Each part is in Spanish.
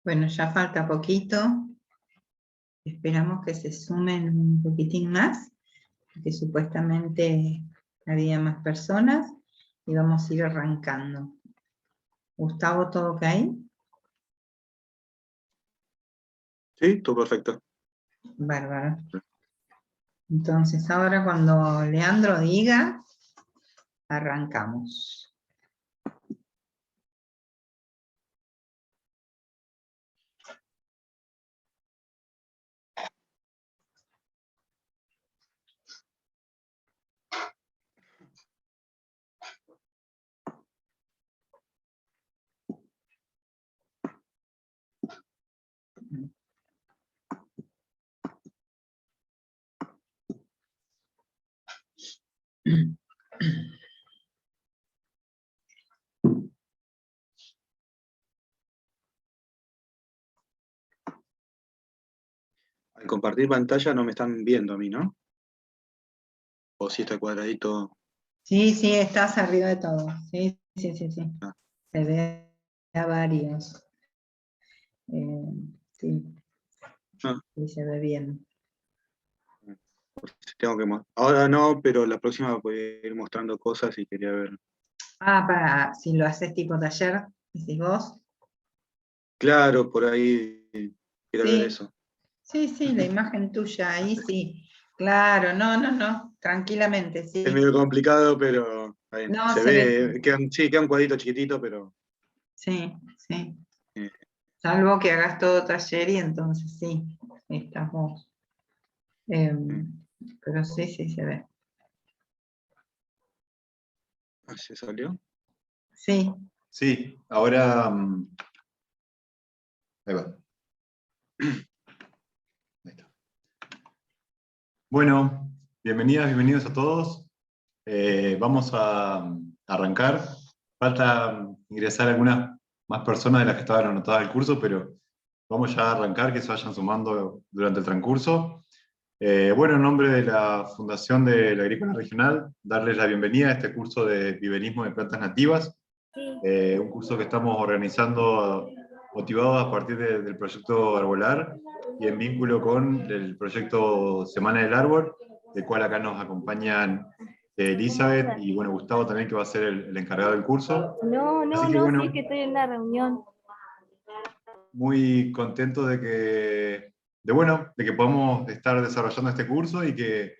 Bueno, ya falta poquito. Esperamos que se sumen un poquitín más, porque supuestamente había más personas y vamos a ir arrancando. Gustavo, ¿todo ok? Sí, todo perfecto. Bárbaro. Entonces ahora cuando Leandro diga, arrancamos. Al compartir pantalla no me están viendo a mí, ¿no? O si está cuadradito. Sí, sí, estás arriba de todo. Sí. Ah, Se ve a varios. Sí, ah, sí, se ve bien. tengo que ahora no, pero la próxima voy a ir mostrando cosas y quería ver. Si lo haces tipo taller, decís vos. Claro, por ahí quería ver Sí, eso. sí, la imagen tuya, ahí sí. Claro, no, tranquilamente, Es sí. medio complicado, pero está bien. No, Se se ve. ve, queda un cuadrito chiquitito, pero Sí. eh, Salvo que hagas todo taller y entonces sí, estás vos. eh, Pero sí, se ve. ¿se salió? Sí, Sí, ahora. Ahí va. Ahí está. Bueno, bienvenidos a todos. Vamos a arrancar. Falta ingresar algunas más personas de las que estaban anotadas al curso, pero vamos ya a arrancar, que se vayan sumando durante el transcurso. Bueno, en nombre de la Fundación de la Agrícola Regional, darles la bienvenida a este curso de viverismo de plantas nativas. Un curso que estamos organizando motivados a partir del proyecto Arbolar y en vínculo con el proyecto Semana del Árbol, del cual acá nos acompañan Elizabeth y bueno, Gustavo también, que va a ser el encargado del curso. Así que bueno, Sí, es que estoy en una reunión. muy contento de que podamos estar desarrollando este curso y que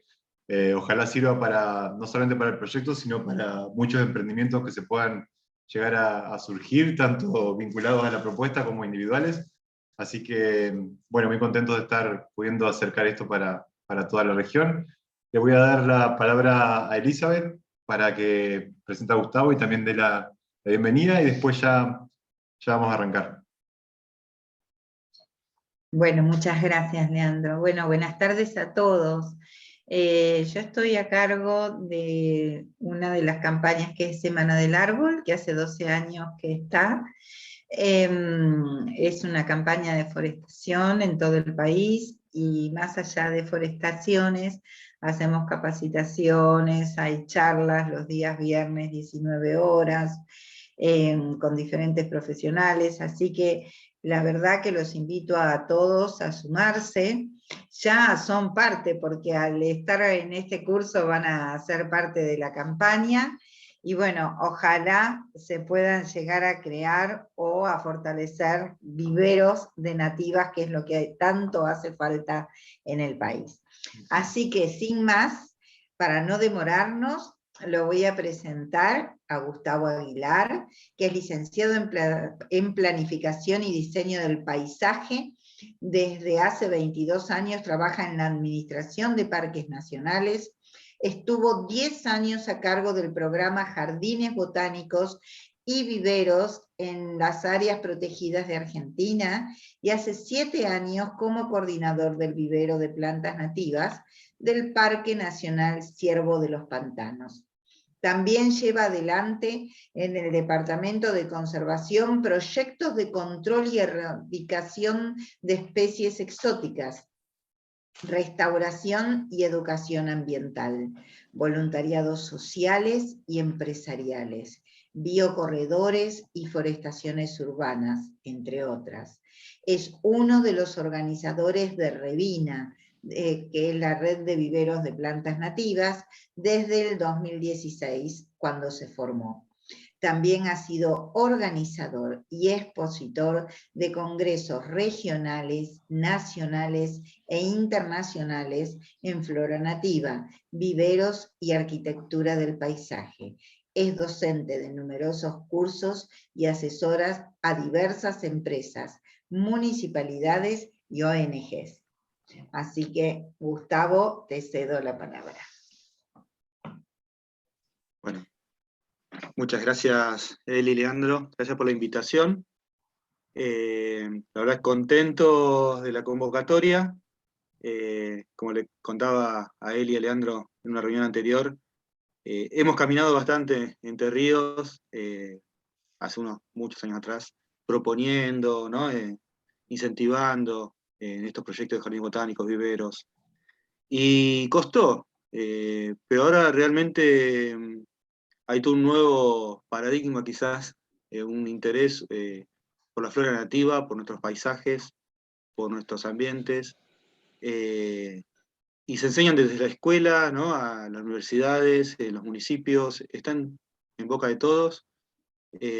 ojalá sirva para, no solamente para el proyecto, sino para muchos emprendimientos que se puedan llegar a surgir, tanto vinculados a la propuesta como individuales. Así que, bueno, muy contento de estar pudiendo acercar esto para toda la región. Le voy a dar la palabra a Elizabeth para que presente a Gustavo y también dé la bienvenida y después ya vamos a arrancar. bueno, muchas gracias, Leandro. Bueno, buenas tardes a todos. Yo estoy a cargo de una de las campañas que es Semana del Árbol, que hace 12 años que está. Es una campaña de forestación en todo el país y más allá de forestaciones, hacemos capacitaciones, hay charlas los días viernes 19 horas con diferentes profesionales, así que la verdad que los invito a todos a sumarse. Ya son parte, porque al estar en este curso van a ser parte de la campaña, y bueno, ojalá se puedan llegar a crear o a fortalecer viveros de nativas, que es lo que tanto hace falta en el país. Así que sin más, para no demorarnos, lo voy a presentar a Gustavo Aguilar, que es licenciado en Planificación y Diseño del Paisaje. Desde hace 22 años trabaja en la Administración de Parques Nacionales. Estuvo 10 años a cargo del programa Jardines Botánicos y Viveros en las áreas protegidas de Argentina y hace 7 años como coordinador del vivero de plantas nativas del Parque Nacional Ciervo de los Pantanos. También lleva adelante en el Departamento de Conservación proyectos de control y erradicación de especies exóticas, restauración y educación ambiental, voluntariados sociales y empresariales. biocorredores y forestaciones urbanas, entre otras. Es uno de los organizadores de Revina, que es la red de viveros de plantas nativas, desde el 2016, cuando se formó. También ha sido organizador y expositor de congresos regionales, nacionales e internacionales en flora nativa, viveros y arquitectura del paisaje. Es docente de numerosos cursos y asesoras a diversas empresas, municipalidades y ONGs. Así que, Gustavo, te cedo la palabra. Bueno, muchas gracias, Eli y Leandro. Gracias por la invitación. La verdad, contento de la convocatoria. Como le contaba a Eli y a Leandro en una reunión anterior, hemos caminado bastante Entre Ríos, hace muchos años atrás, proponiendo, ¿no? Incentivando en estos proyectos de jardines botánicos, viveros. Y costó, pero ahora realmente hay todo un nuevo paradigma quizás, un interés por la flora nativa, por nuestros paisajes, por nuestros ambientes, y se enseñan desde la escuela, ¿no? A las universidades, los municipios, están en boca de todos,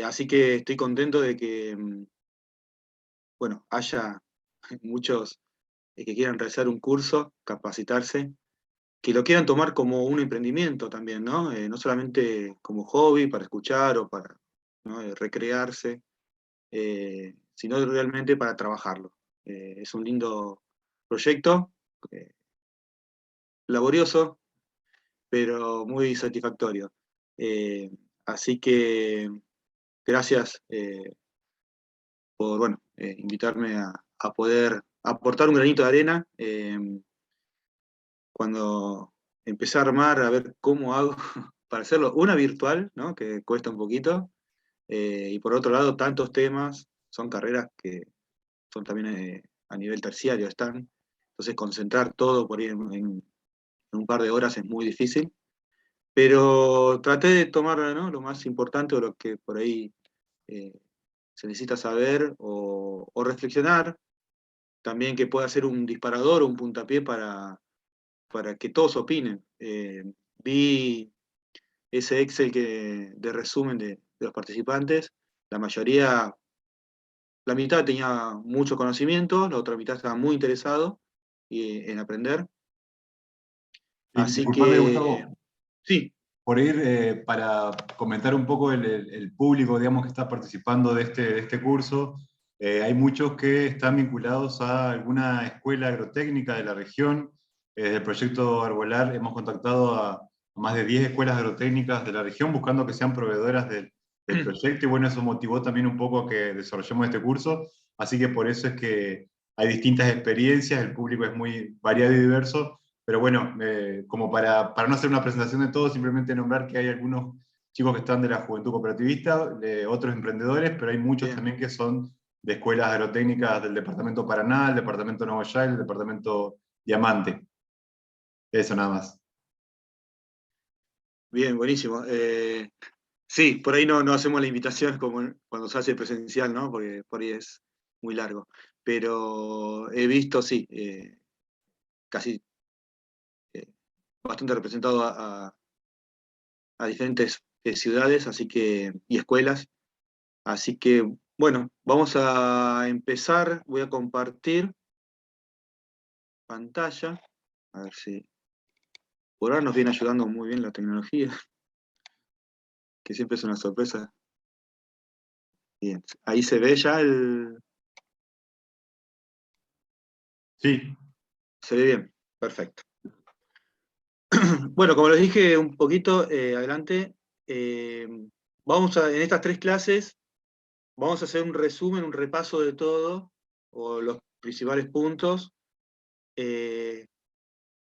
así que estoy contento de que, bueno, haya muchos que quieran realizar un curso, capacitarse, que lo quieran tomar como un emprendimiento también, ¿no? No solamente como hobby para escuchar o para, ¿no? Recrearse, sino realmente para trabajarlo. Es un lindo proyecto, laborioso, pero muy satisfactorio. Así que gracias por, bueno, invitarme a poder aportar un granito de arena. Cuando empecé a armar, a ver cómo hago para hacerlo, una virtual, ¿no? Que cuesta un poquito, y por otro lado, tantos temas, son carreras que son también a nivel terciario, están, entonces concentrar todo por ahí en un par de horas es muy difícil, pero traté de tomar, ¿no? Lo más importante o lo que por ahí eh, se necesita saber o reflexionar, también que pueda ser un disparador o un puntapié para que todos opinen. Vi ese Excel de resumen de los participantes, la mayoría, la mitad tenía mucho conocimiento, la otra mitad estaba muy interesado en aprender. Y Así disculpame, que, Gustavo, sí, por ir para comentar un poco el público, digamos, que está participando de este curso. Hay muchos que están vinculados a alguna escuela agrotécnica de la región. Desde el proyecto Arbolar hemos contactado a más de 10 escuelas agrotécnicas de la región buscando que sean proveedoras del proyecto, y bueno, eso motivó también un poco a que desarrollemos este curso. Así que por eso es que hay distintas experiencias, el público es muy variado y diverso. Pero bueno, como para no hacer una presentación de todo, simplemente nombrar que hay algunos chicos que están de la Juventud Cooperativista, otros emprendedores, pero hay muchos bien. también que son de escuelas agrotécnicas del departamento Paraná, el departamento Nuevo Ya, el departamento Diamante. Eso nada más. Bien, buenísimo. Sí, por ahí no hacemos la invitación como cuando se hace presencial, ¿no? Porque por ahí es muy largo. Pero he visto, sí, casi eh, bastante representado a diferentes ciudades, así que, y escuelas. Así que, bueno, vamos a empezar. Voy a compartir pantalla. A ver si por ahora nos viene ayudando muy bien la tecnología, que siempre es una sorpresa. Bien, ahí se ve ya Sí, se ve bien, perfecto. Bueno, como les dije un poquito adelante, eh, en estas tres clases, vamos a hacer un resumen, un repaso de todo, o los principales puntos. Eh,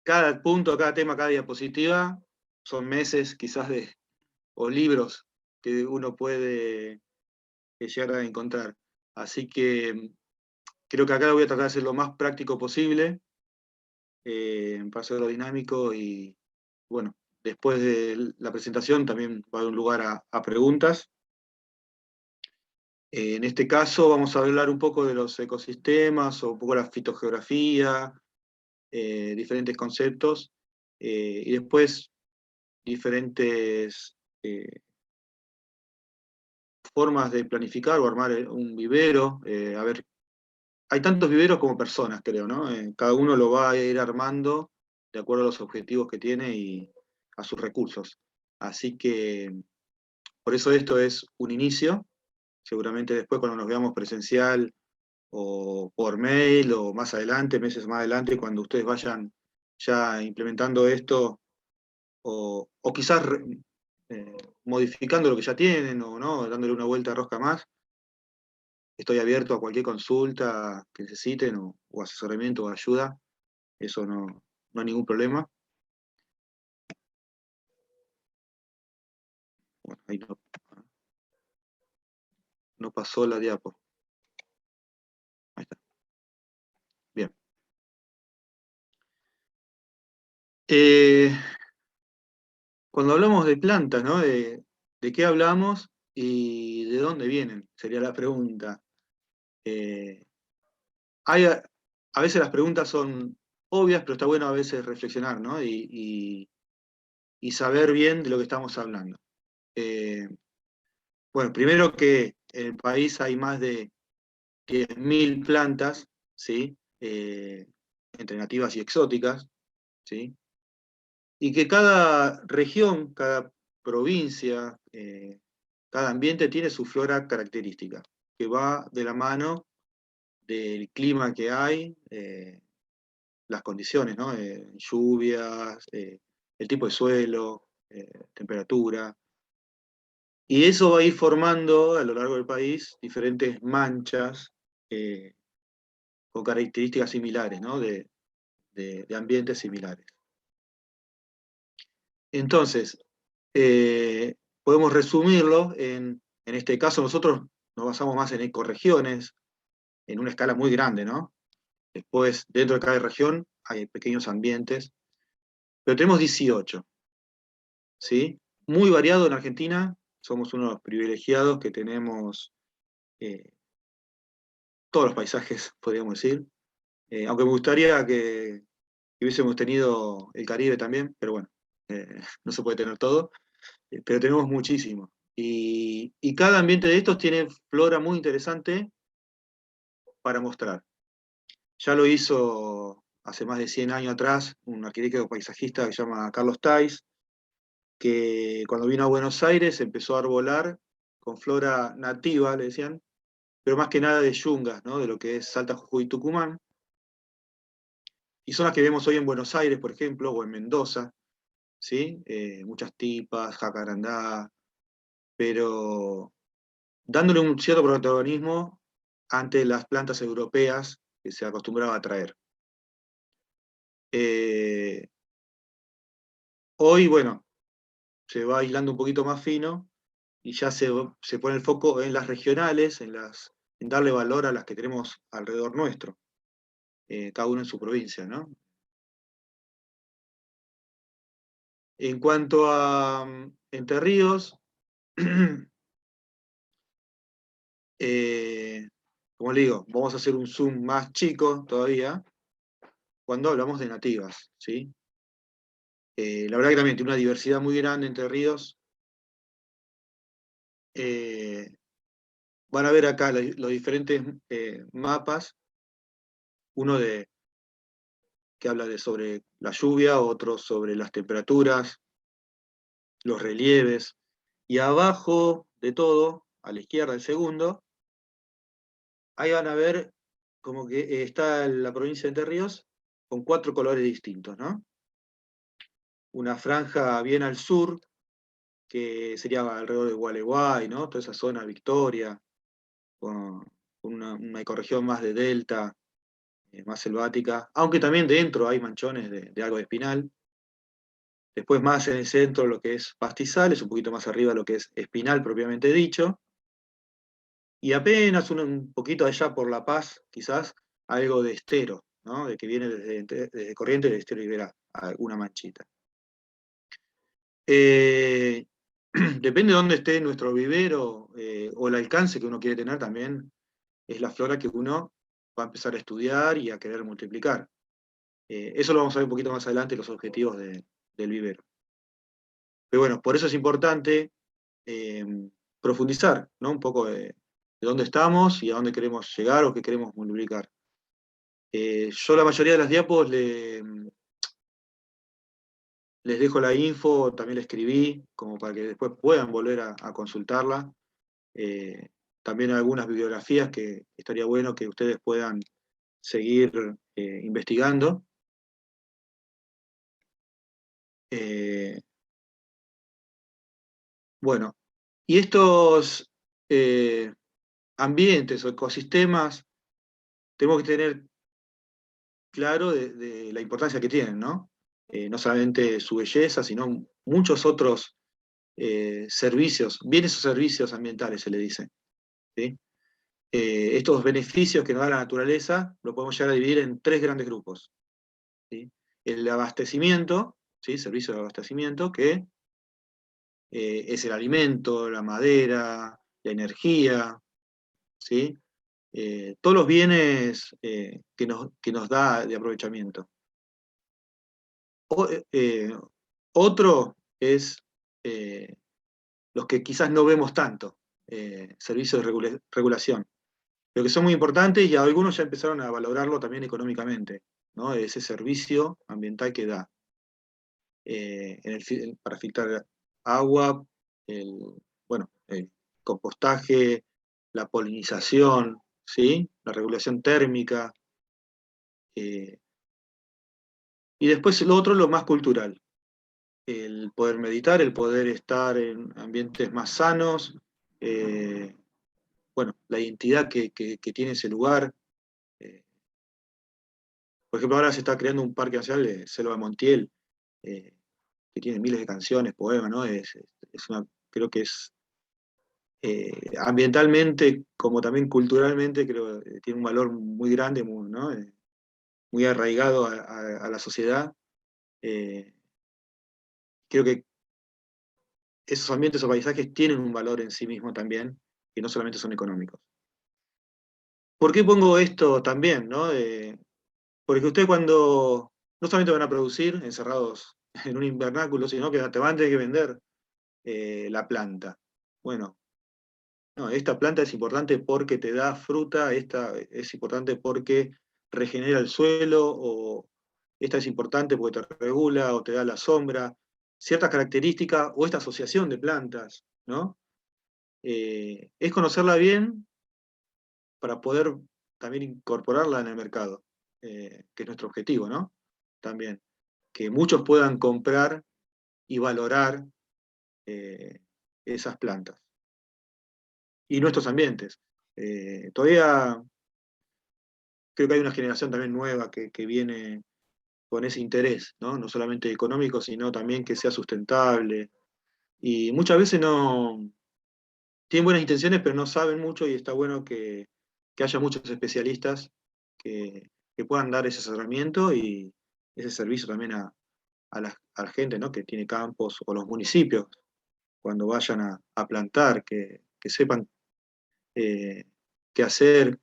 Cada punto, cada tema, cada diapositiva, son meses quizás o libros que uno puede llegar a encontrar. Así que creo que acá lo voy a tratar de hacer lo más práctico posible, para hacerlo dinámico y, bueno, después de la presentación también va a haber un lugar a preguntas. En este caso vamos a hablar un poco de los ecosistemas, o un poco la fitogeografía, diferentes conceptos, y después diferentes formas de planificar o armar un vivero. A ver, hay tantos viveros como personas, creo, ¿no? Cada uno lo va a ir armando de acuerdo a los objetivos que tiene y a sus recursos. Así que por eso esto es un inicio. Seguramente después cuando nos veamos presencial o por mail o más adelante, meses más adelante, cuando ustedes vayan ya implementando esto o quizás modificando lo que ya tienen o no, dándole una vuelta de rosca más, estoy abierto a cualquier consulta que necesiten o asesoramiento o ayuda, eso no hay ningún problema. Bueno, ahí no pasó la diapo. Ahí está. Bien. Cuando hablamos de plantas, ¿no? ¿De qué hablamos y de dónde vienen? Sería la pregunta. A veces las preguntas son obvias, pero está bueno a veces reflexionar, ¿no? Y saber bien de lo que estamos hablando. Bueno, primero que en el país hay más de 10.000 plantas, ¿sí? Entre nativas y exóticas, ¿sí? Y que cada región, cada provincia, cada ambiente tiene su flora característica, que va de la mano del clima que hay, las condiciones, ¿no? Lluvias, el tipo de suelo, temperatura. Y eso va a ir formando a lo largo del país diferentes manchas con características similares, ¿no? De ambientes similares. Entonces, podemos resumirlo en este caso nosotros nos basamos más en ecorregiones, en una escala muy grande, ¿no? Después, dentro de cada región hay pequeños ambientes, pero tenemos 18, ¿sí? Muy variado en Argentina, somos unos privilegiados que tenemos todos los paisajes, podríamos decir. Aunque me gustaría que hubiésemos tenido el Caribe también, pero bueno, no se puede tener todo, pero tenemos muchísimo. Y cada ambiente de estos tiene flora muy interesante para mostrar. Ya lo hizo hace más de 100 años atrás un arquitecto paisajista que se llama Carlos Tais, que cuando vino a Buenos Aires empezó a arbolar con flora nativa, le decían, pero más que nada de yungas, ¿no? De lo que es Salta, Jujuy y Tucumán. Y son las que vemos hoy en Buenos Aires, por ejemplo, o en Mendoza, ¿sí? Muchas tipas, jacarandá, pero dándole un cierto protagonismo ante las plantas europeas que se acostumbraba a traer. Hoy, bueno, se va aislando un poquito más fino y ya se pone el foco en las regionales, en darle valor a las que tenemos alrededor nuestro, cada uno en su provincia, ¿no? En cuanto a Entre Ríos, como le digo, vamos a hacer un zoom más chico todavía cuando hablamos de nativas, ¿sí? La verdad que también tiene una diversidad muy grande Entre Ríos. Van a ver acá los diferentes mapas, uno que habla sobre la lluvia, otro sobre las temperaturas, los relieves, y abajo de todo, a la izquierda el segundo, ahí van a ver como que está la provincia de Entre Ríos con 4 colores distintos, ¿no? Una franja bien al sur, que sería alrededor de Gualeguay, ¿no? Toda esa zona, Victoria, con una ecorregión más de delta, más selvática, aunque también dentro hay manchones de algo de espinal. Después más en el centro lo que es pastizales, un poquito más arriba lo que es espinal propiamente dicho. Y apenas un poquito allá por La Paz, quizás, algo de estero, ¿no? De que viene desde Corrientes del estero Iberá, alguna manchita. Depende de dónde esté nuestro vivero, o el alcance que uno quiere tener también, es la flora que uno va a empezar a estudiar y a querer multiplicar. Eso lo vamos a ver un poquito más adelante, los objetivos del vivero. Pero bueno, por eso es importante eh, profundizar, ¿no? Un poco de dónde estamos y a dónde queremos llegar o qué queremos multiplicar. Yo la mayoría de las diapos les dejo la info, también la escribí, como para que después puedan volver a consultarla. Eh, También algunas bibliografías que estaría bueno que ustedes puedan seguir investigando. Eh, bueno, y estos ambientes o ecosistemas tenemos que tener claro de la importancia que tienen, ¿no? No solamente su belleza, sino muchos otros servicios, bienes o servicios ambientales se le dice, ¿sí? Estos beneficios que nos da la naturaleza lo podemos llegar a dividir en tres grandes grupos, ¿sí? El abastecimiento, ¿sí? Servicio de abastecimiento, que es el alimento, la madera, la energía, ¿sí? Todos los bienes que nos da de aprovechamiento. Eh, Otro es los que quizás no vemos tanto, servicios de regulación, pero que son muy importantes y algunos ya empezaron a valorarlo también económicamente, ¿no? Ese servicio ambiental que da para filtrar agua, el, bueno, el compostaje, la polinización, ¿sí? La regulación térmica, eh, y después lo otro, lo más cultural, el poder meditar, el poder estar en ambientes más sanos, eh, bueno, la identidad que tiene ese lugar. eh, por ejemplo, ahora se está creando un parque nacional de Selva de Montiel, eh, que tiene miles de canciones, poemas, ¿no? Creo que es ambientalmente como también culturalmente, creo que tiene un valor muy grande, muy, ¿no? Muy arraigado a la sociedad. Eh, Creo que esos ambientes o paisajes tienen un valor en sí mismo también, que no solamente son económicos. ¿Por qué pongo esto también, no? Porque ustedes cuando no solamente van a producir encerrados en un invernáculo, sino que te van a tener que vender la planta. Bueno, no, esta planta es importante porque te da fruta, esta es importante porque regenera el suelo, o esta es importante porque te regula o te da la sombra, ciertas características, o esta asociación de plantas, ¿no? Es conocerla bien para poder también incorporarla en el mercado, que es nuestro objetivo, ¿no? También, que muchos puedan comprar y valorar eh, esas plantas. Y nuestros ambientes. Todavía creo que hay una generación también nueva que viene con ese interés, ¿no? No solamente económico, sino también que sea sustentable. Y muchas veces no tienen buenas intenciones, pero no saben mucho, y está bueno que haya muchos especialistas que puedan dar ese asesoramiento y ese servicio también a la gente, ¿no? Que tiene campos, o los municipios, cuando vayan a plantar, que sepan eh, qué hacer.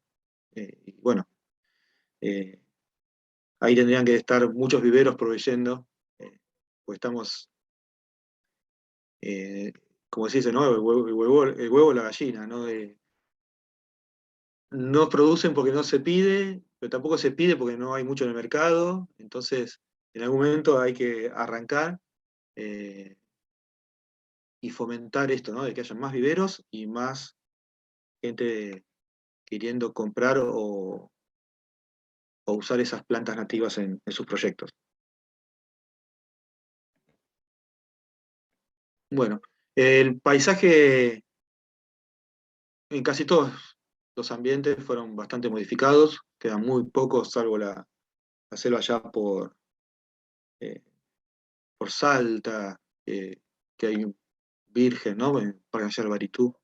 Y bueno, eh, ahí tendrían que estar muchos viveros proveyendo, pues estamos, eh, como se dice, ¿no? El huevo o la gallina, ¿no? No producen porque no se pide, pero tampoco se pide porque no hay mucho en el mercado, entonces en algún momento hay que arrancar eh, y fomentar esto, ¿no? De que haya más viveros y más gente queriendo comprar o usar esas plantas nativas en sus proyectos. Bueno, el paisaje en casi todos los ambientes fueron bastante modificados, quedan muy pocos, salvo la selva allá eh, por Salta, que hay un virgen, ¿no? Para hacer Baritú,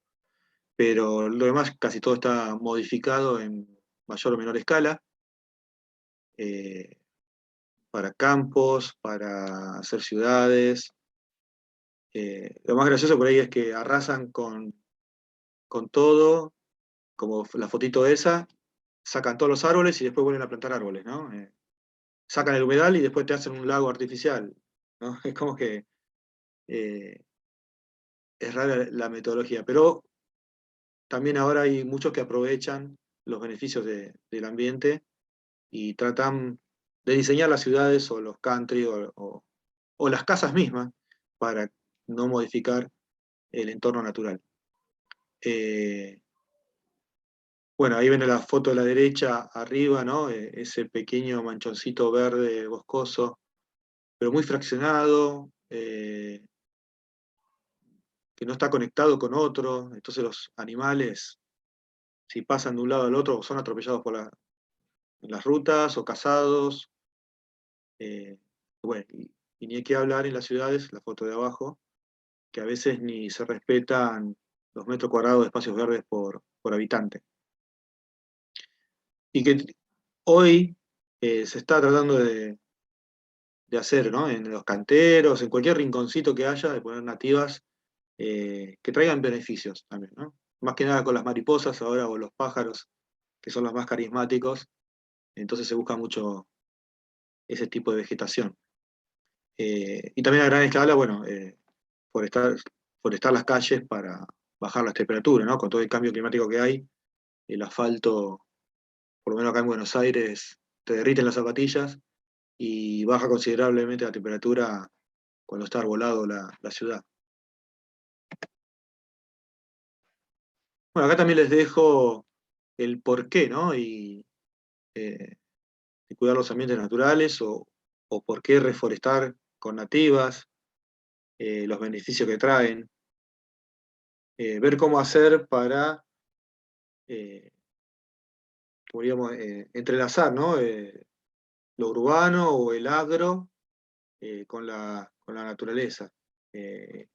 pero lo demás casi todo está modificado en mayor o menor escala, eh, para campos, para hacer ciudades, Lo más gracioso por ahí es que arrasan con todo, como la fotito esa, sacan todos los árboles y después vuelven a plantar árboles, ¿no? Sacan el humedal y después te hacen un lago artificial, ¿no? Es como que eh, es rara la metodología, pero también ahora hay muchos que aprovechan los beneficios del ambiente y tratan de diseñar las ciudades o los country o las casas mismas para no modificar el entorno natural. Eh, bueno, ahí viene la foto de la derecha arriba, ¿no? Ese pequeño manchoncito verde boscoso, pero muy fraccionado, que no está conectado con otro, entonces los animales, si pasan de un lado al otro, son atropellados en las rutas o cazados. Bueno, y ni hay que hablar en las ciudades, la foto de abajo, que a veces ni se respetan los metros cuadrados de espacios verdes por habitante. Y que hoy se está tratando de hacer, ¿no? En los canteros, en cualquier rinconcito que haya, de poner nativas que traigan beneficios también, ¿no? Más que nada con las mariposas ahora o los pájaros, que son los más carismáticos, entonces se busca mucho ese tipo de vegetación. Y también a gran escala, bueno, forestar las calles para bajar las temperaturas, ¿no? Con todo el cambio climático que hay, el asfalto, por lo menos acá en Buenos Aires, te derriten las zapatillas y baja considerablemente la temperatura cuando está arbolado la ciudad. Bueno, acá también les dejo el porqué, ¿no? Eh, y cuidar los ambientes naturales o por qué reforestar con nativas, los beneficios que traen, ver cómo hacer para, eh, como diríamos, entrelazar, ¿no? Lo urbano o el agro con la naturaleza. Eh,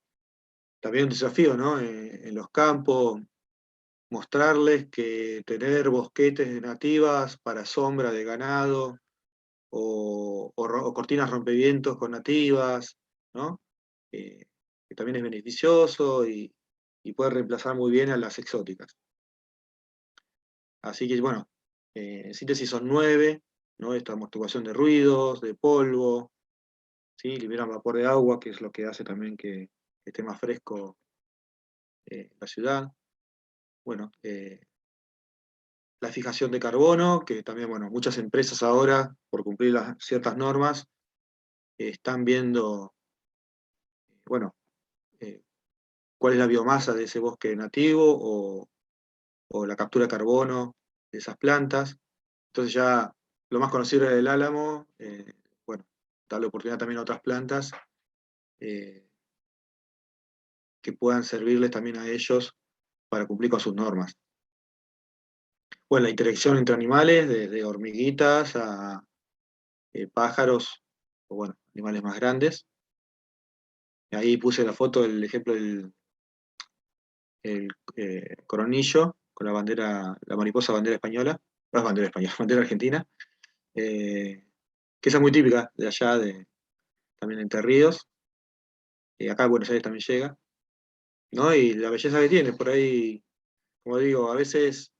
También un desafío, ¿no? En los campos, mostrarles que tener bosquetes de nativas para sombra de ganado o cortinas rompevientos con nativas, ¿no? Que también es beneficioso y puede reemplazar muy bien a las exóticas. Así que, bueno, en síntesis son 9, ¿no? Esta amortiguación de ruidos, de polvo, ¿sí? Liberan vapor de agua, que es lo que hace también que esté más fresco la ciudad. Bueno, la fijación de carbono, que también, bueno, muchas empresas ahora, por cumplir ciertas normas, están viendo, bueno, eh, cuál es la biomasa de ese bosque nativo o la captura de carbono de esas plantas. Entonces ya lo más conocido era el álamo, bueno, darle oportunidad también a otras plantas eh, que puedan servirles también a ellos para cumplir con sus normas. Bueno, la interacción entre animales, desde hormiguitas a pájaros, o bueno, animales más grandes. Ahí puse la foto, el ejemplo del coronillo con la bandera, la mariposa bandera española, no es bandera española, bandera argentina, que esa es muy típica de allá, también de Entre Ríos, acá en Buenos Aires también llega, ¿no? Y la belleza que tiene, por ahí, como digo, a veces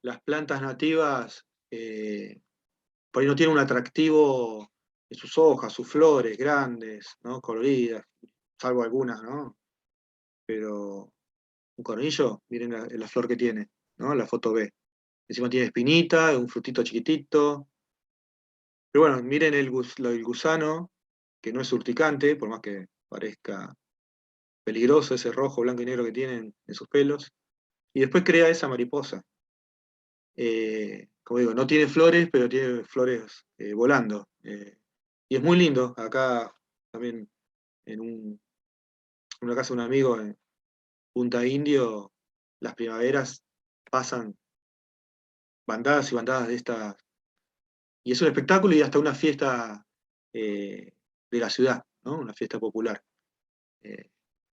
las plantas nativas por ahí no tienen un atractivo en sus hojas, sus flores grandes, ¿no? Coloridas, salvo algunas, ¿no? Pero un coronillo, miren la flor que tiene, ¿no? La foto B. Encima tiene espinita, un frutito chiquitito. Pero bueno, miren el gusano, que no es urticante, por más que parezca peligroso ese rojo, blanco y negro que tienen en sus pelos. Y después crea esa mariposa. Como digo, no tiene flores, pero tiene flores volando. Y es muy lindo. Acá también en una casa de un amigo en Punta Indio, las primaveras pasan bandadas y bandadas de estas. Y es un espectáculo y hasta una fiesta de la ciudad, ¿no? Una fiesta popular eh,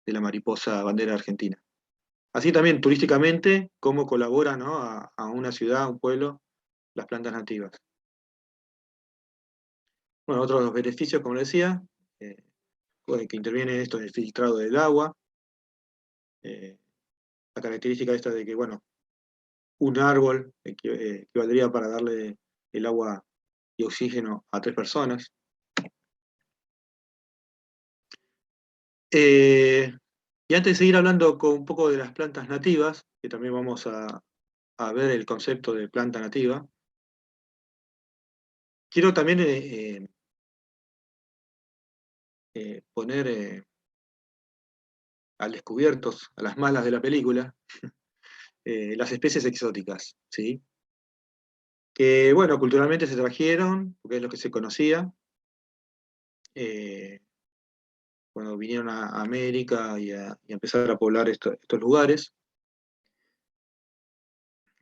de la mariposa bandera argentina. Así también turísticamente, cómo colabora, ¿no? a una ciudad, a un pueblo, las plantas nativas. Bueno, otro de los beneficios, como decía, que interviene esto en el filtrado del agua. La característica esta de que, bueno, un árbol equivaldría para darle el agua y oxígeno a 3 personas. Y antes de seguir hablando un poco de las plantas nativas, que también vamos a ver el concepto de planta nativa, quiero también poner al descubierto, a las malas de la película, las especies exóticas, ¿sí? Que, bueno, culturalmente se trajeron, porque es lo que se conocía, cuando vinieron a América y a empezar a poblar estos lugares.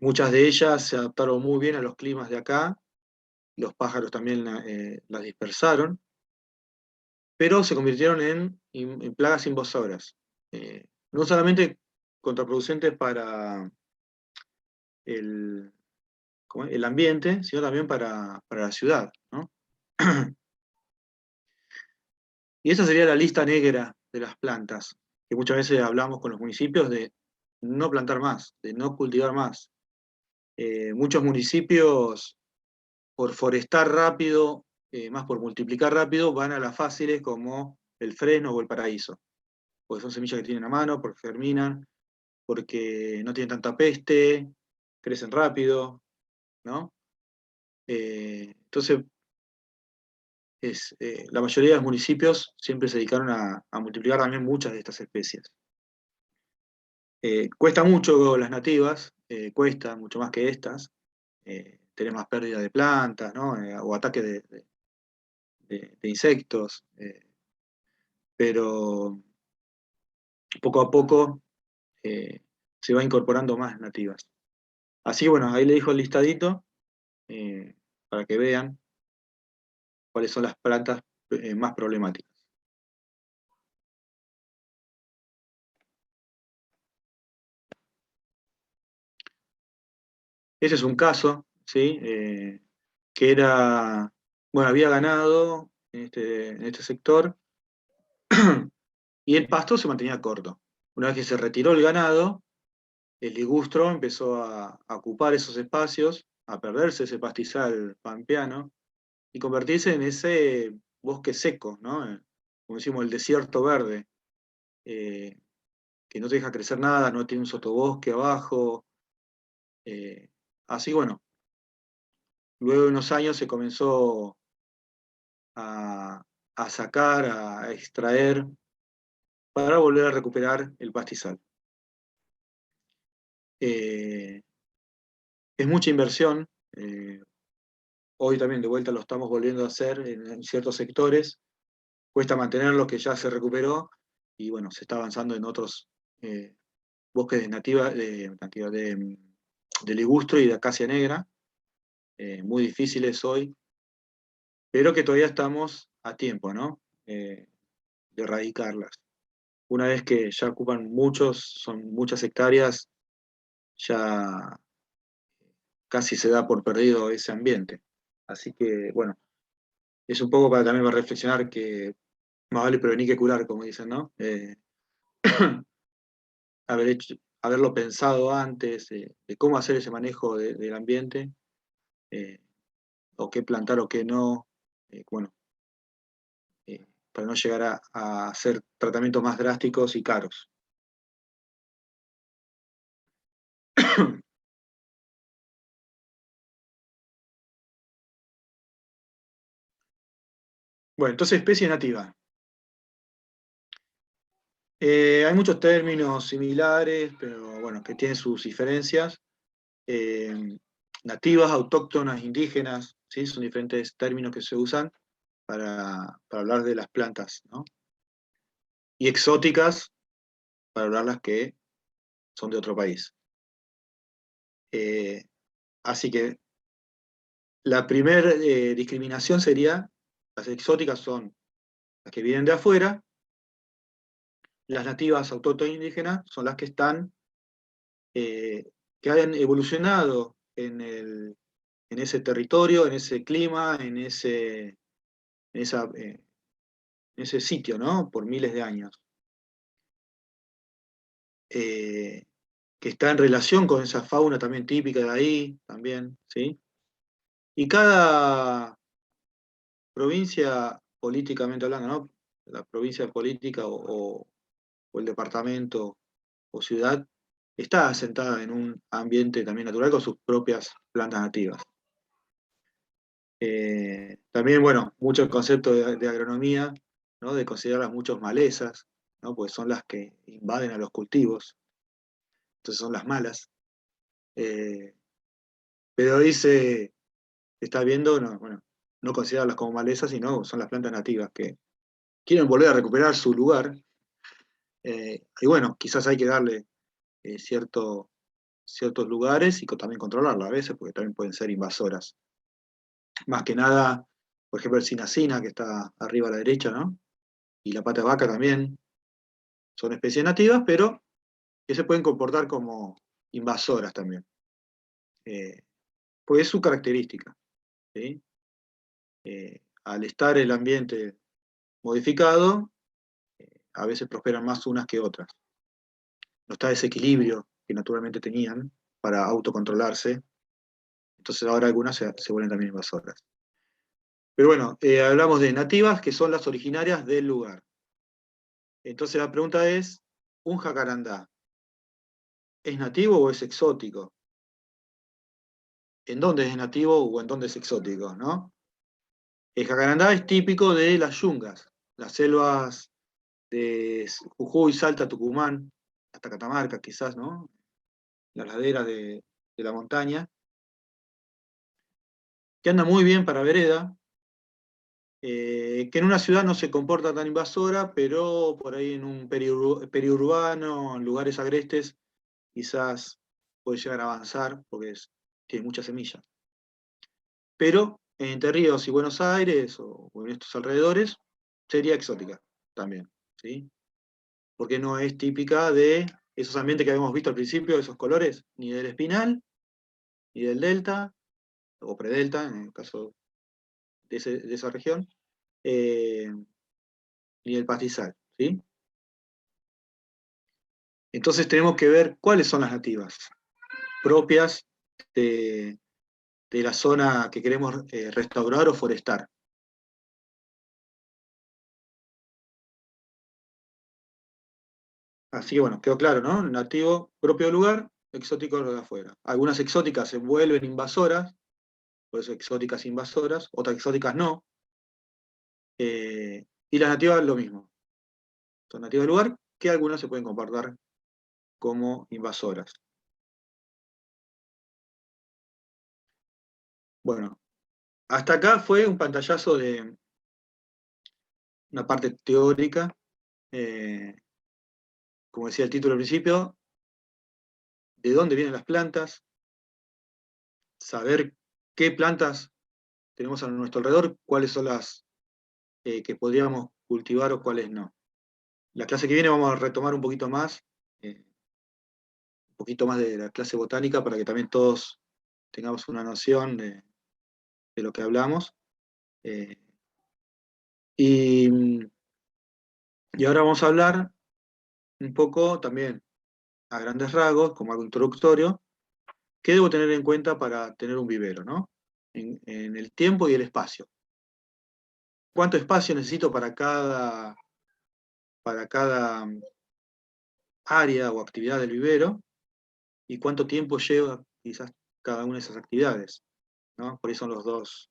Muchas de ellas se adaptaron muy bien a los climas de acá, los pájaros también las dispersaron, pero se convirtieron en plagas invasoras, no solamente contraproducentes para el ambiente, sino también para la ciudad, ¿no? Y esa sería la lista negra de las plantas, que muchas veces hablamos con los municipios de no plantar más, de no cultivar más. Muchos municipios, por forestar rápido, más por multiplicar rápido, van a las fáciles como el fresno o el paraíso, porque son semillas que tienen a mano, porque germinan, porque no tienen tanta peste, crecen rápido, ¿no? Entonces, la mayoría de los municipios siempre se dedicaron a multiplicar también muchas de estas especies. Cuesta mucho las nativas, cuesta mucho más que estas, tenés más pérdida de plantas, ¿no? O ataque de insectos, pero poco a poco se va incorporando más nativas. Así que bueno, ahí le dejo el listadito para que vean cuáles son las plantas más problemáticas. Ese es un caso, ¿sí? Que era, bueno, había ganado en este sector y el pasto se mantenía corto. Una vez que se retiró el ganado, el ligustro empezó a ocupar esos espacios, a perderse ese pastizal pampeano y convertirse en ese bosque seco, ¿no? Como decimos, el desierto verde, eh, que no te deja crecer nada, no tiene un sotobosque abajo. Así, bueno, luego de unos años se comenzó a sacar, a extraer, para volver a recuperar el pastizal. Es mucha inversión, hoy también de vuelta lo estamos volviendo a hacer en ciertos sectores, cuesta mantener lo que ya se recuperó, y bueno, se está avanzando en otros bosques de ligustro y de acacia negra, muy difíciles hoy, pero que todavía estamos a tiempo, ¿no? De erradicarlas. Una vez que ya ocupan son muchas hectáreas, ya casi se da por perdido ese ambiente. Así que, bueno, es un poco también para reflexionar que más vale prevenir que curar, como dicen, ¿no? Haberlo pensado antes, de cómo hacer ese manejo del ambiente, o qué plantar o qué no, bueno, para no llegar a hacer tratamientos más drásticos y caros. Bueno, entonces especie nativa. Hay muchos términos similares, pero bueno, que tienen sus diferencias. Nativas, autóctonas, indígenas, ¿sí? Son diferentes términos que se usan para hablar de las plantas, ¿no? Y exóticas, para hablar las que son de otro país. Así que la primera discriminación sería, las exóticas son las que vienen de afuera, las nativas, autóctonas, indígenas, son las que están, que hayan evolucionado en ese territorio, en ese clima, en esa ese sitio, ¿no? Por miles de años. Que está en relación con esa fauna también típica de ahí, también, ¿sí? Y cada provincia, políticamente hablando, ¿no? La provincia política o el departamento o ciudad está asentada en un ambiente también natural con sus propias plantas nativas. También, bueno, mucho el concepto de agronomía, ¿no? De considerarlas muchos malezas, ¿no? Porque son las que invaden a los cultivos, entonces son las malas. Eh, pero dice, está viendo, no, bueno, no considerarlas como malezas, sino son las plantas nativas que quieren volver a recuperar su lugar. Y bueno, quizás hay que darle ciertos lugares y también controlarlas a veces, porque también pueden ser invasoras. Más que nada, por ejemplo, el cinacina, que está arriba a la derecha, ¿no? Y la pata de vaca también, son especies nativas, pero que se pueden comportar como invasoras también. Pues es su característica, ¿sí? Al estar el ambiente modificado, a veces prosperan más unas que otras. No está ese equilibrio que naturalmente tenían para autocontrolarse, entonces ahora algunas se vuelven también invasoras. Pero bueno, hablamos de nativas, que son las originarias del lugar. Entonces la pregunta es, ¿un jacarandá es nativo o es exótico? ¿En dónde es nativo o en dónde es exótico, no? El jacarandá es típico de las yungas, las selvas de Jujuy, Salta, Tucumán, hasta Catamarca quizás, ¿no? Las laderas de la montaña, que anda muy bien para vereda, que en una ciudad no se comporta tan invasora, pero por ahí en un periurbano, en lugares agrestes, quizás puede llegar a avanzar porque tiene muchas semillas. Pero en Entre Ríos y Buenos Aires, o en estos alrededores, sería exótica también, ¿sí? Porque no es típica de esos ambientes que habíamos visto al principio, esos colores, ni del espinal, ni del delta, o predelta, en el caso de esa región, eh, ni del pastizal, ¿sí? Entonces tenemos que ver cuáles son las nativas propias de, de la zona que queremos restaurar o forestar. Así que bueno, quedó claro, ¿no? Nativo propio del lugar, exótico de afuera. Algunas exóticas se vuelven invasoras, por eso exóticas invasoras, otras exóticas no. Y las nativas lo mismo. Son nativas del lugar, que algunas se pueden comportar como invasoras. Bueno, hasta acá fue un pantallazo de una parte teórica. eh, como decía el título al principio, de dónde vienen las plantas, saber qué plantas tenemos a nuestro alrededor, cuáles son las que podríamos cultivar o cuáles no. La clase que viene vamos a retomar un poquito más de la clase botánica para que también todos tengamos una noción de lo que hablamos. Eh, y, y ahora vamos a hablar un poco también a grandes rasgos, como algo introductorio, qué debo tener en cuenta para tener un vivero, ¿no? En el tiempo y el espacio. ¿Cuánto espacio necesito para cada área o actividad del vivero? ¿Y cuánto tiempo lleva quizás cada una de esas actividades? ¿No? Por ahí son los dos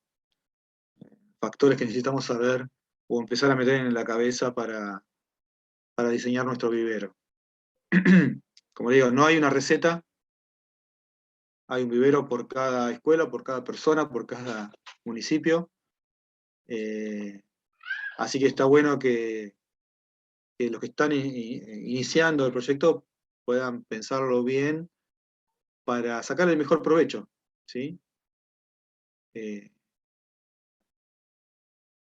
factores que necesitamos saber o empezar a meter en la cabeza para diseñar nuestro vivero. Como digo, no hay una receta, hay un vivero por cada escuela, por cada persona, por cada municipio. Así que está bueno que los que están iniciando el proyecto puedan pensarlo bien para sacar el mejor provecho, ¿sí?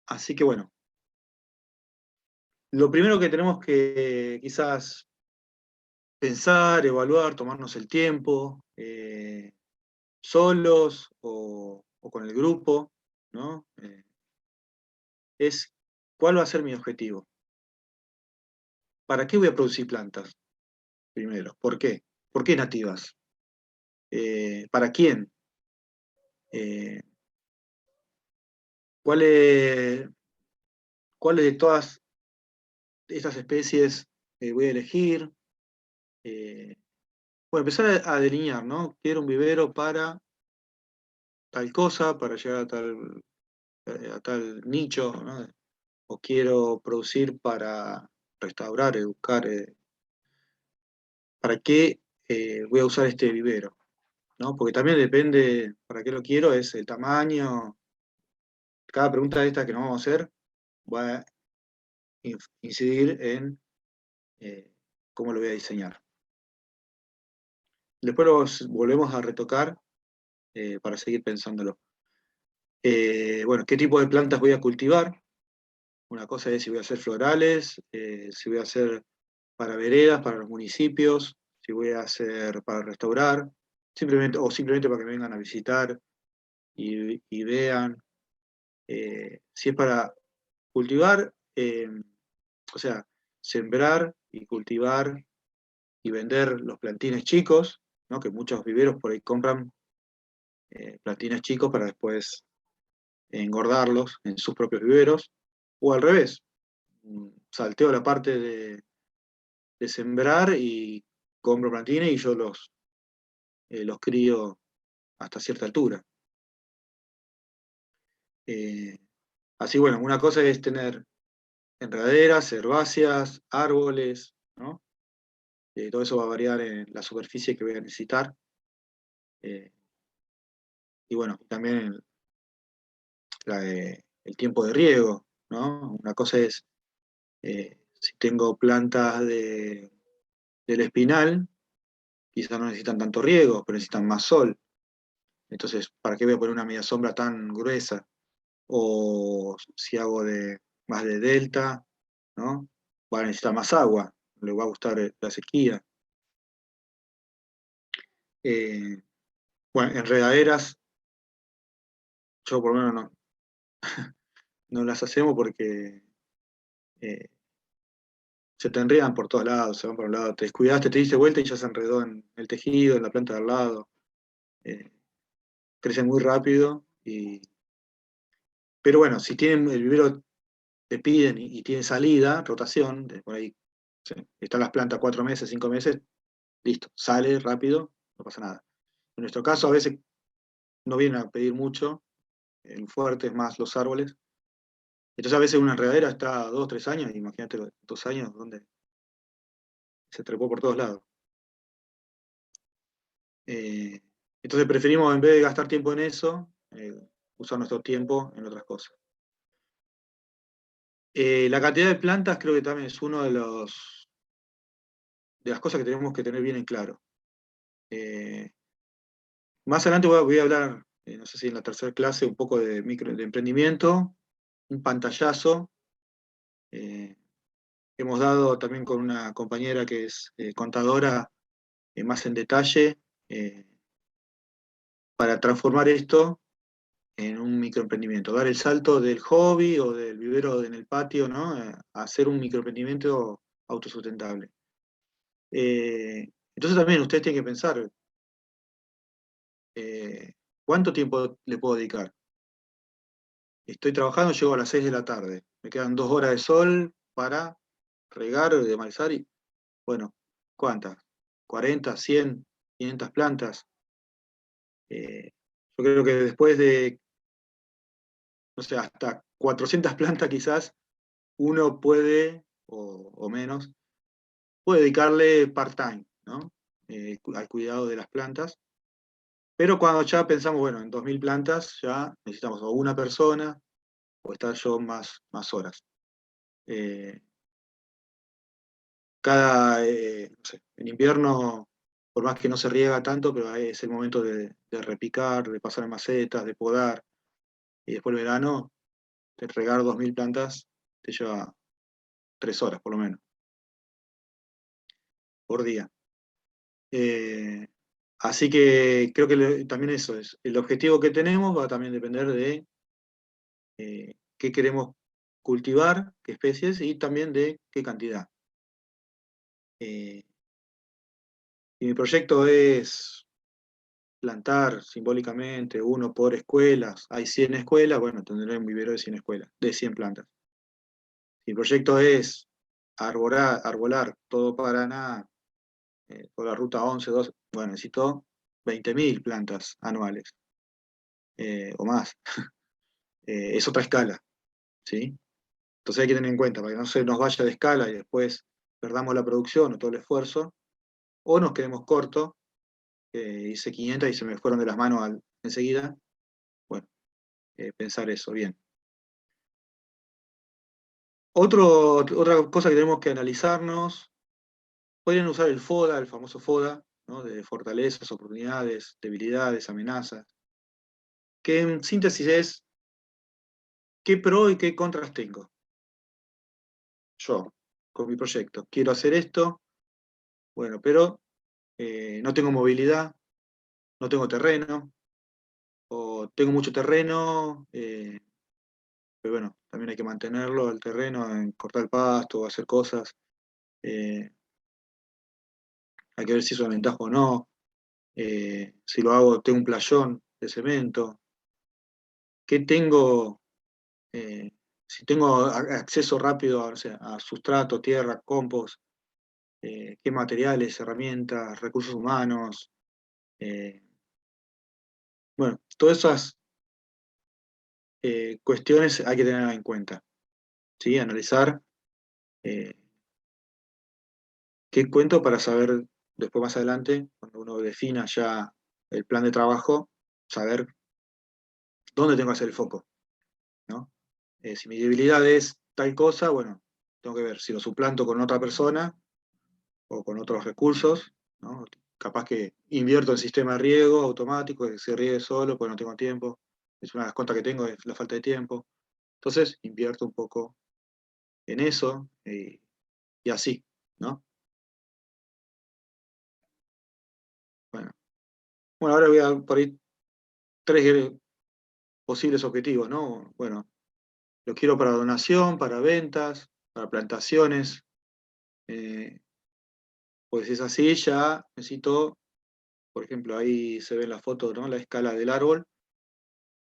Así que bueno, lo primero que tenemos que quizás pensar, evaluar, tomarnos el tiempo, solos o con el grupo, ¿no? Es ¿cuál va a ser mi objetivo? ¿Para qué voy a producir plantas? Primero, ¿por qué? ¿Por qué nativas? ¿Para quién? Eh, ¿cuáles de todas estas especies voy a elegir? Eh, bueno, empezar a delinear, ¿no? Quiero un vivero para tal cosa, para llegar a tal nicho, ¿no? O quiero producir para restaurar, educar. ¿Para qué voy a usar este vivero? ¿No? Porque también depende, para qué lo quiero, es el tamaño. Cada pregunta de esta que nos vamos a hacer va a incidir en cómo lo voy a diseñar. Después los volvemos a retocar para seguir pensándolo. Bueno, ¿qué tipo de plantas voy a cultivar? Una cosa es si voy a hacer florales, si voy a hacer para veredas, para los municipios, si voy a hacer para restaurar, simplemente para que me vengan a visitar y vean. Si es para cultivar, o sea, sembrar y cultivar y vender los plantines chicos, ¿no? Que muchos viveros por ahí compran plantines chicos para después engordarlos en sus propios viveros, o al revés, salteo la parte de sembrar y compro plantines y yo los crío hasta cierta altura. Así, bueno, una cosa es tener enredaderas, herbáceas, árboles, ¿no? Todo eso va a variar en la superficie que voy a necesitar. Y bueno, también el tiempo de riego, ¿no? Una cosa es, si tengo plantas del espinal, quizás no necesitan tanto riego, pero necesitan más sol. Entonces, ¿para qué voy a poner una media sombra tan gruesa? O si hago más de delta, ¿no? Va a necesitar más agua, le va a gustar la sequía. Eh, bueno, enredaderas, yo por lo menos no las hacemos porque eh, se te enredan por todos lados, se van por un lado, te descuidaste, te diste vuelta y ya se enredó en el tejido, en la planta de al lado. Eh, Crecen muy rápido, pero bueno, si tienen el vivero, te piden y tiene salida, rotación, por ahí están las plantas 4 meses, 5 meses, listo, sale rápido, no pasa nada. En nuestro caso a veces no vienen a pedir mucho, en fuertes más los árboles. Entonces a veces una enredadera está 2, 3 años, imagínate los 2 años donde se trepó por todos lados. Eh, entonces preferimos, en vez de gastar tiempo en eso, usar nuestro tiempo en otras cosas. La cantidad de plantas creo que también es uno de las cosas que tenemos que tener bien en claro. Más adelante voy a hablar, no sé si en la tercera clase, un poco de emprendimiento, un pantallazo. Hemos dado también con una compañera que es contadora más en detalle para transformar esto en un microemprendimiento, dar el salto del hobby o del vivero en el patio, ¿no? A hacer un microemprendimiento autosustentable. Entonces también ustedes tienen que pensar, ¿cuánto tiempo le puedo dedicar? Estoy trabajando, llego a las 6 de la tarde, me quedan 2 horas de sol para regar, demalzar y, bueno, ¿cuántas? ¿40, 100, 500 plantas? Yo creo que después de, no sé, hasta 400 plantas quizás, uno puede, o menos, puede dedicarle part-time, ¿no? Al cuidado de las plantas. Pero cuando ya pensamos, bueno, en 2000 plantas, ya necesitamos o una persona o estar yo más horas. Eh, no sé, en invierno, por más que no se riega tanto, pero es el momento de repicar, de pasar en macetas, de podar. Y después el verano, de regar 2000 plantas, te lleva 3 horas por lo menos, por día. Eh, Así que creo que también eso es. El objetivo que tenemos va a también depender de qué queremos cultivar, qué especies, y también de qué cantidad. Y mi proyecto es plantar simbólicamente uno por escuelas. Hay 100 escuelas, bueno, tendré un vivero de 100 escuelas, de 100 plantas. Mi proyecto es arbolar todo Paraná, por la ruta 11, 12, bueno, necesito 20.000 plantas anuales, o más. Es otra escala, ¿sí? Entonces hay que tener en cuenta, para que no se nos vaya de escala y después perdamos la producción o todo el esfuerzo, o nos quedemos cortos, hice 500 y se me fueron de las manos enseguida. Bueno, pensar eso, bien. Otra cosa que tenemos que analizarnos, podrían usar el FODA, el famoso FODA, ¿no? De fortalezas, oportunidades, debilidades, amenazas, que en síntesis es qué pro y qué contras tengo. Yo, con mi proyecto, quiero hacer esto, bueno, pero no tengo movilidad, no tengo terreno, o tengo mucho terreno, pero bueno, también hay que mantenerlo, el terreno, en cortar el pasto, hacer cosas, hay que ver si eso es ventaja o no, si lo hago, tengo un playón de cemento, ¿qué tengo? eh, si tengo acceso rápido a, o sea, a sustrato, tierra, compost, qué materiales, herramientas, recursos humanos, bueno, todas esas cuestiones hay que tener en cuenta, ¿sí? Analizar eh, qué cuento para saber después más adelante, cuando uno defina ya el plan de trabajo, saber dónde tengo que hacer el foco, ¿no? Si mi debilidad es tal cosa, bueno, tengo que ver si lo suplanto con otra persona o con otros recursos, ¿no? Capaz que invierto en sistema de riego automático, que se riegue solo, porque no tengo tiempo. Es una de las contras que tengo, es la falta de tiempo. Entonces, invierto un poco en eso y así, ¿no? Bueno, bueno, ahora voy a por ahí tres posibles objetivos, ¿no? Bueno, los quiero para donación, para ventas, para plantaciones. Pues si es así, ya necesito, por ejemplo, ahí se ve en la foto, ¿no? La escala del árbol,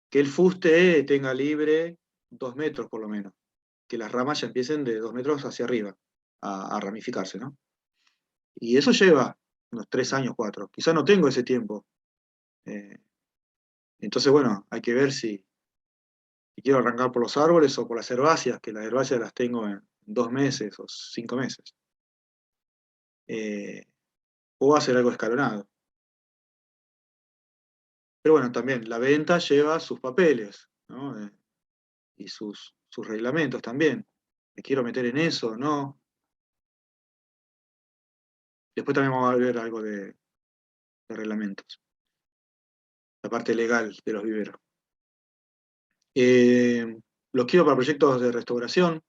que el fuste tenga libre 2 metros por lo menos, que las ramas ya empiecen de 2 metros hacia arriba a ramificarse, ¿no? Y eso lleva unos 3 años, 4. Quizás no tengo ese tiempo. Eh, entonces, bueno, hay que ver si quiero arrancar por los árboles o por las herbáceas, que las herbáceas las tengo en 2 meses o 5 meses. Eh, o hacer algo escalonado. Pero bueno, también la venta lleva sus papeles, ¿no? Y sus reglamentos también. ¿Me quiero meter en eso? ¿No? Después también vamos a ver algo de reglamentos, la parte legal de los viveros. Eh, los quiero para proyectos de restauración,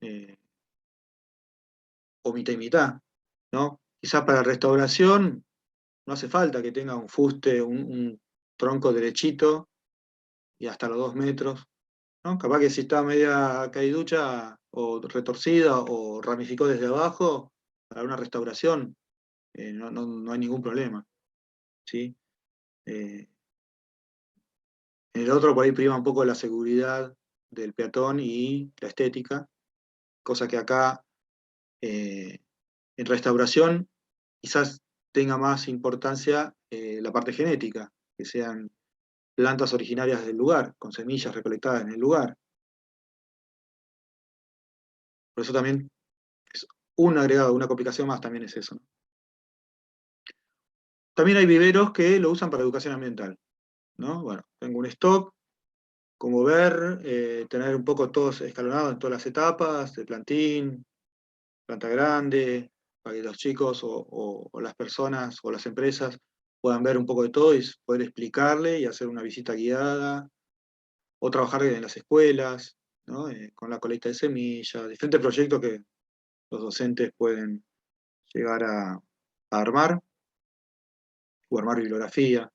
eh, o mitad y mitad, ¿no? Quizás para restauración no hace falta que tenga un fuste, un tronco derechito y hasta los 2 metros, ¿no? Capaz que si está media caiducha o retorcida o ramificó desde abajo, para una restauración no hay ningún problema, ¿sí? En el otro por ahí prima un poco la seguridad del peatón y la estética, cosa que acá en restauración quizás tenga más importancia la parte genética, que sean plantas originarias del lugar, con semillas recolectadas en el lugar. Por eso también es un agregado, una complicación más también es eso, ¿no? También hay viveros que lo usan para educación ambiental, ¿no? Bueno, tengo un stock, como ver, tener un poco todos escalonados en todas las etapas, de plantín, planta grande, para que los chicos o las personas o las empresas puedan ver un poco de todo y poder explicarle y hacer una visita guiada, o trabajar en las escuelas, ¿no? Con la colecta de semillas, diferentes proyectos que los docentes pueden llegar a armar, o armar bibliografía.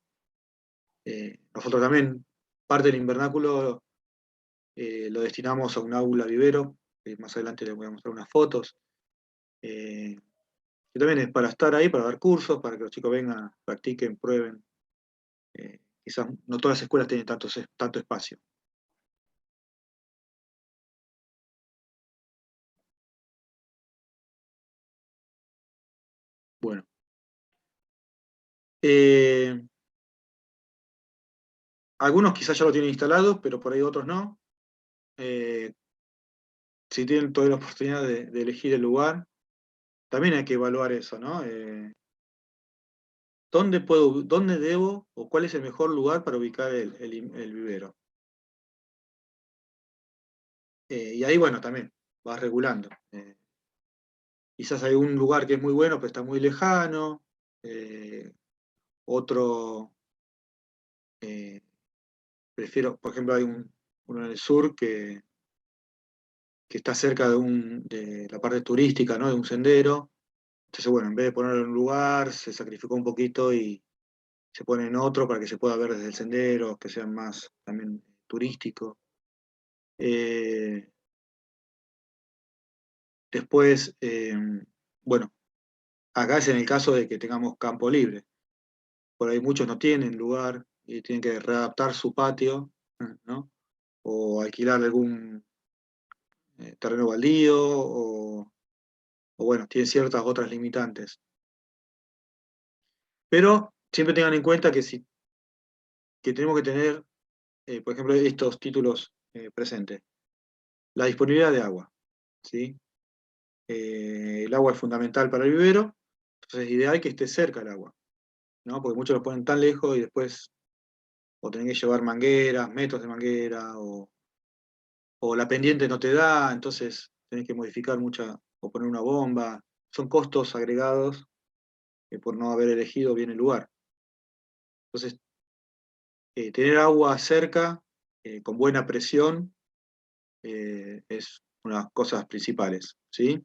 Nosotros también, parte del invernáculo lo destinamos a un aula vivero, más adelante les voy a mostrar unas fotos. Que también es para estar ahí, para dar cursos, para que los chicos vengan, practiquen, prueben. Quizás no todas las escuelas tienen tanto espacio. Bueno. Algunos quizás ya lo tienen instalado, pero por ahí otros no. Si tienen toda la oportunidad de elegir el lugar, también hay que evaluar eso, ¿no? ¿Dónde debo o cuál es el mejor lugar para ubicar el vivero? Y ahí, bueno, también vas regulando. Quizás hay un lugar que es muy bueno, pero está muy lejano. Otro, prefiero, por ejemplo, hay uno en el sur que está cerca de la parte turística, ¿no? De un sendero. Entonces, bueno, en vez de ponerlo en un lugar, se sacrificó un poquito y se pone en otro para que se pueda ver desde el sendero, que sea más también turístico. Después, bueno, acá es en el caso de que tengamos campo libre. Por ahí muchos no tienen lugar y tienen que readaptar su patio, ¿no? O alquilar algún terreno baldío, o bueno, tienen ciertas otras limitantes. Pero siempre tengan en cuenta que tenemos que tener, por ejemplo, estos títulos presentes. La disponibilidad de agua, ¿sí? El agua es fundamental para el vivero, entonces es ideal que esté cerca el agua, ¿no? Porque muchos lo ponen tan lejos y después o tienen que llevar mangueras, metros de manguera, o la pendiente no te da, entonces tenés que modificar o poner una bomba. Son costos agregados por no haber elegido bien el lugar. Entonces, tener agua cerca, con buena presión, es una de las cosas principales, ¿sí?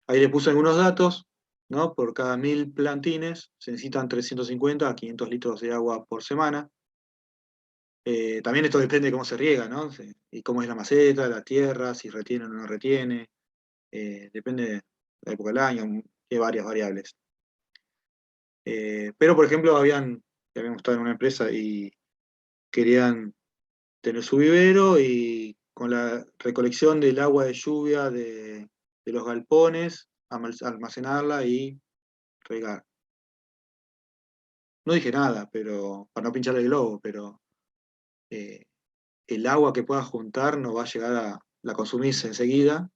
Ahí le puse algunos datos, ¿no? Por cada 1000 plantines se necesitan 350 a 500 litros de agua por semana. También esto depende de cómo se riega, ¿no? Y cómo es la maceta, la tierra, si retiene o no retiene. Depende de la época del año, hay varias variables. Pero, por ejemplo, habíamos estado en una empresa y querían tener su vivero y con la recolección del agua de lluvia de los galpones, almacenarla y regar. No dije nada, pero para no pinchar el globo, pero eh, el agua que puedas juntar no va a llegar la consumís enseguida,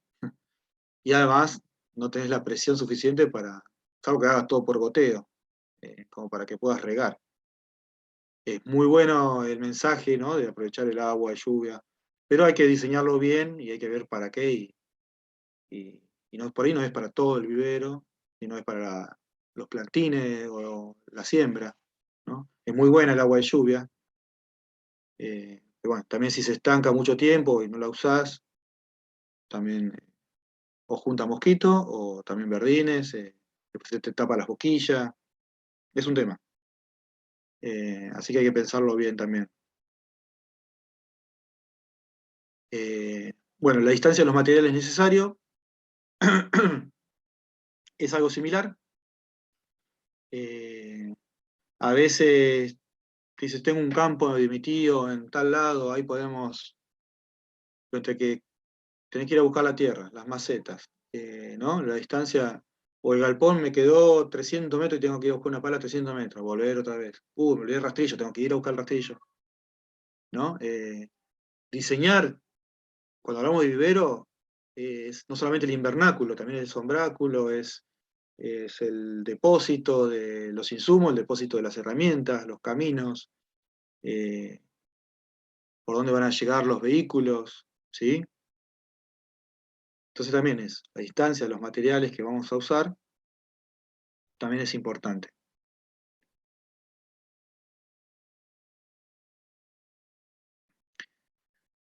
y además no tenés la presión suficiente salvo que hagas todo por goteo, como para que puedas regar. Es muy bueno el mensaje, ¿no? De aprovechar el agua de lluvia, pero hay que diseñarlo bien y hay que ver para qué, y no, por ahí no es para todo el vivero, y no es para los plantines o la siembra, ¿no? Es muy buena el agua de lluvia, pero bueno, también si se estanca mucho tiempo y no la usás, también o junta mosquitos o también verdines, después se te tapa las boquillas, es un tema. Así que hay que pensarlo bien también. Bueno, la distancia de los materiales necesarios es algo similar. A veces, si tengo un campo de mi tío en tal lado, ahí podemos, entre que tenés que ir a buscar la tierra, las macetas, ¿no? La distancia, o el galpón me quedó 300 metros y tengo que ir a buscar una pala a 300 metros, volver otra vez. Me olvidé el rastrillo, tengo que ir a buscar el rastrillo, ¿no? Diseñar, cuando hablamos de vivero, es no solamente el invernáculo, también el sombráculo, es el depósito de los insumos, el depósito de las herramientas, los caminos, eh, por dónde van a llegar los vehículos, ¿sí? Entonces también es la distancia, los materiales que vamos a usar, también es importante.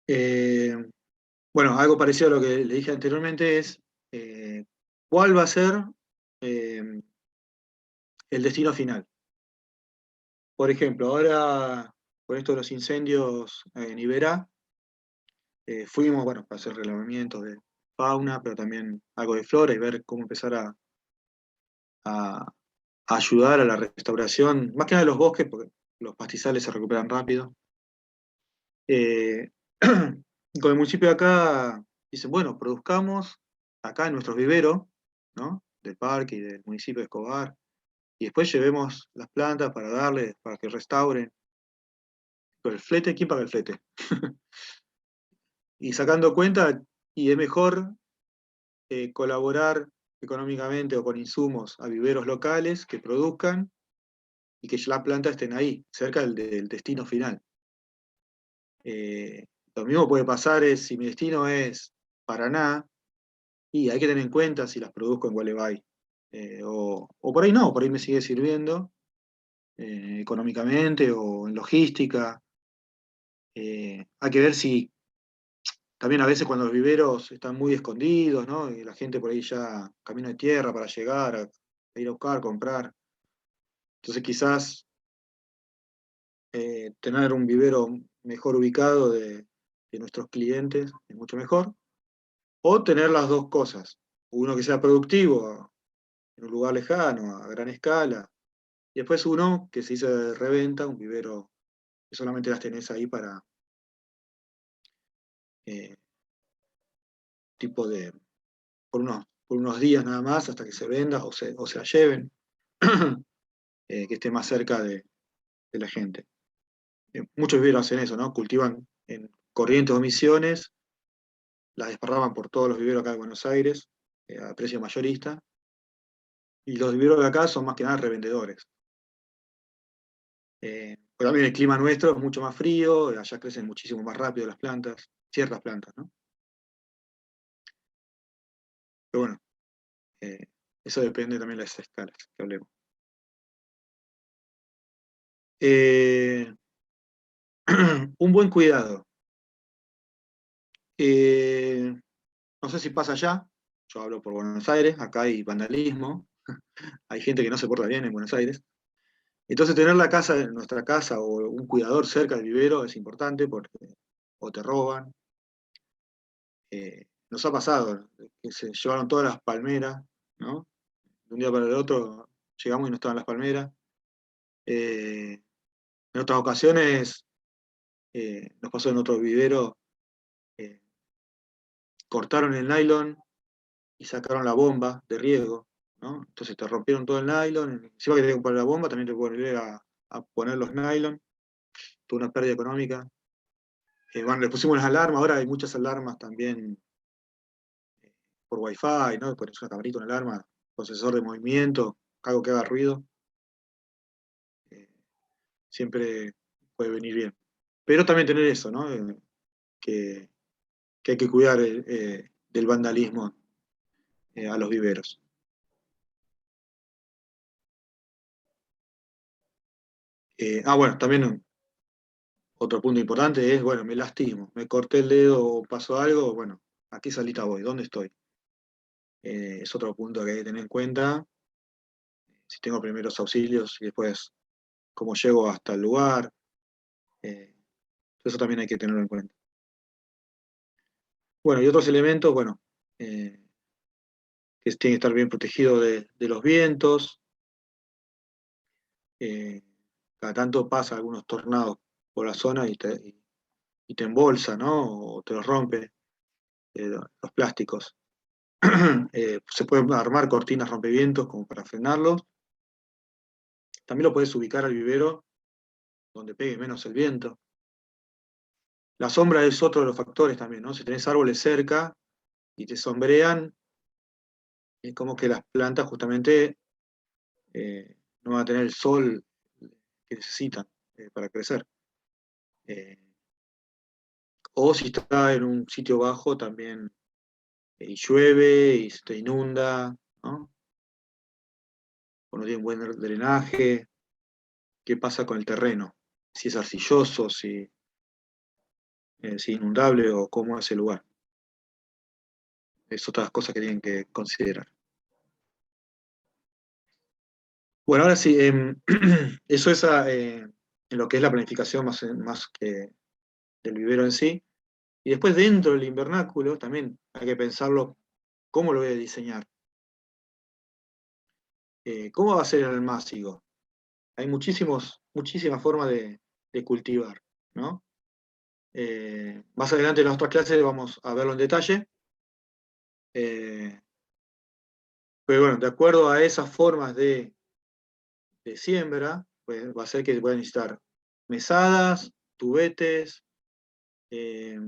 Eh, bueno, algo parecido a lo que le dije anteriormente es cuál va a ser el destino final. Por ejemplo, ahora con esto de los incendios en Iberá, fuimos, bueno, para hacer relevamientos de fauna, pero también algo de flora y ver cómo empezar a ayudar a la restauración, más que nada de los bosques, porque los pastizales se recuperan rápido. Eh, con el municipio de acá dicen, bueno, produzcamos acá en nuestros viveros, ¿no? Del parque y del municipio de Escobar, y después llevemos las plantas para darles, para que restauren. Pero el flete, ¿quién paga el flete? Y sacando cuenta, y es mejor colaborar económicamente o con insumos a viveros locales que produzcan y que las plantas estén ahí, cerca del destino final. Lo mismo puede pasar si mi destino es Paraná, y hay que tener en cuenta si las produzco en Gualeguay. O por ahí no, por ahí me sigue sirviendo económicamente o en logística. Hay que ver si también a veces cuando los viveros están muy escondidos, ¿no? Y la gente por ahí ya camino de tierra para llegar, a ir a buscar, comprar. Entonces quizás tener un vivero mejor ubicado de nuestros clientes es mucho mejor. O tener las dos cosas. Uno que sea productivo en un lugar lejano, a gran escala. Y después uno que se hizo de reventa, un vivero que solamente las tenés ahí para eh, tipo de, por unos días nada más hasta que se venda o se la lleven, que esté más cerca de la gente. Muchos viveros hacen eso, ¿no? Cultivan en Corrientes o Misiones, las desparraman por todos los viveros acá de Buenos Aires, a precio mayorista, y los viveros de acá son más que nada revendedores. Pero también el clima nuestro es mucho más frío, allá crecen muchísimo más rápido las plantas, ciertas plantas, ¿no? Pero bueno, eh, eso depende también de las escalas que hablemos. Eh, un buen cuidado. Eh, no sé si pasa allá, yo hablo por Buenos Aires, acá hay vandalismo, hay gente que no se porta bien en Buenos Aires. Entonces tener la casa, nuestra casa o un cuidador cerca del vivero es importante porque o te roban. Nos ha pasado que se llevaron todas las palmeras, ¿no? De un día para el otro llegamos y no estaban las palmeras. En otras ocasiones nos pasó en otro vivero, eh, cortaron el nylon y sacaron la bomba de riego, ¿no? Entonces te rompieron todo el nylon, encima que te que comprar la bomba, también te pueden volver a poner los nylon, tuvo una pérdida económica. Bueno, le pusimos las alarmas, ahora hay muchas alarmas también por Wi-Fi, ¿no? Pones una camarita, una alarma, procesor de movimiento, algo que haga ruido, eh, siempre puede venir bien. Pero también tener eso, ¿no? Que, que hay que cuidar del vandalismo a los viveros. Bueno, también otro punto importante es, bueno, me lastimo, me corté el dedo o pasó algo, bueno, ¿a qué salita voy? ¿Dónde estoy? Es otro punto que hay que tener en cuenta. Si tengo primeros auxilios y después cómo llego hasta el lugar. eh, Eso también hay que tenerlo en cuenta. Bueno, y otros elementos, bueno, que tienen que estar bien protegidos de los vientos. eh, Cada tanto pasa algunos tornados por la zona y te embolsa, ¿no? O te los rompe los plásticos. Se pueden armar cortinas rompevientos como para frenarlos. También lo puedes ubicar al vivero donde pegue menos el viento. La sombra es otro de los factores también, ¿no? Si tenés árboles cerca y te sombrean, es como que las plantas justamente no van a tener el sol que necesitan para crecer. Eh, o si está en un sitio bajo también y llueve y se te inunda, ¿no? O no tiene buen drenaje, ¿qué pasa con el terreno? Si es arcilloso, si es inundable o cómo es el lugar. Es otras cosas que tienen que considerar. Bueno, ahora sí, eso es en lo que es la planificación más que del vivero en sí. Y después dentro del invernáculo también hay que pensarlo, ¿cómo lo voy a diseñar? ¿Cómo va a ser el almácigo? Hay muchísimas formas de cultivar, ¿no? Más adelante en las otras clases vamos a verlo en detalle. Pero bueno, de acuerdo a esas formas de siembra, pues va a ser que voy a necesitar mesadas, tubetes, eh,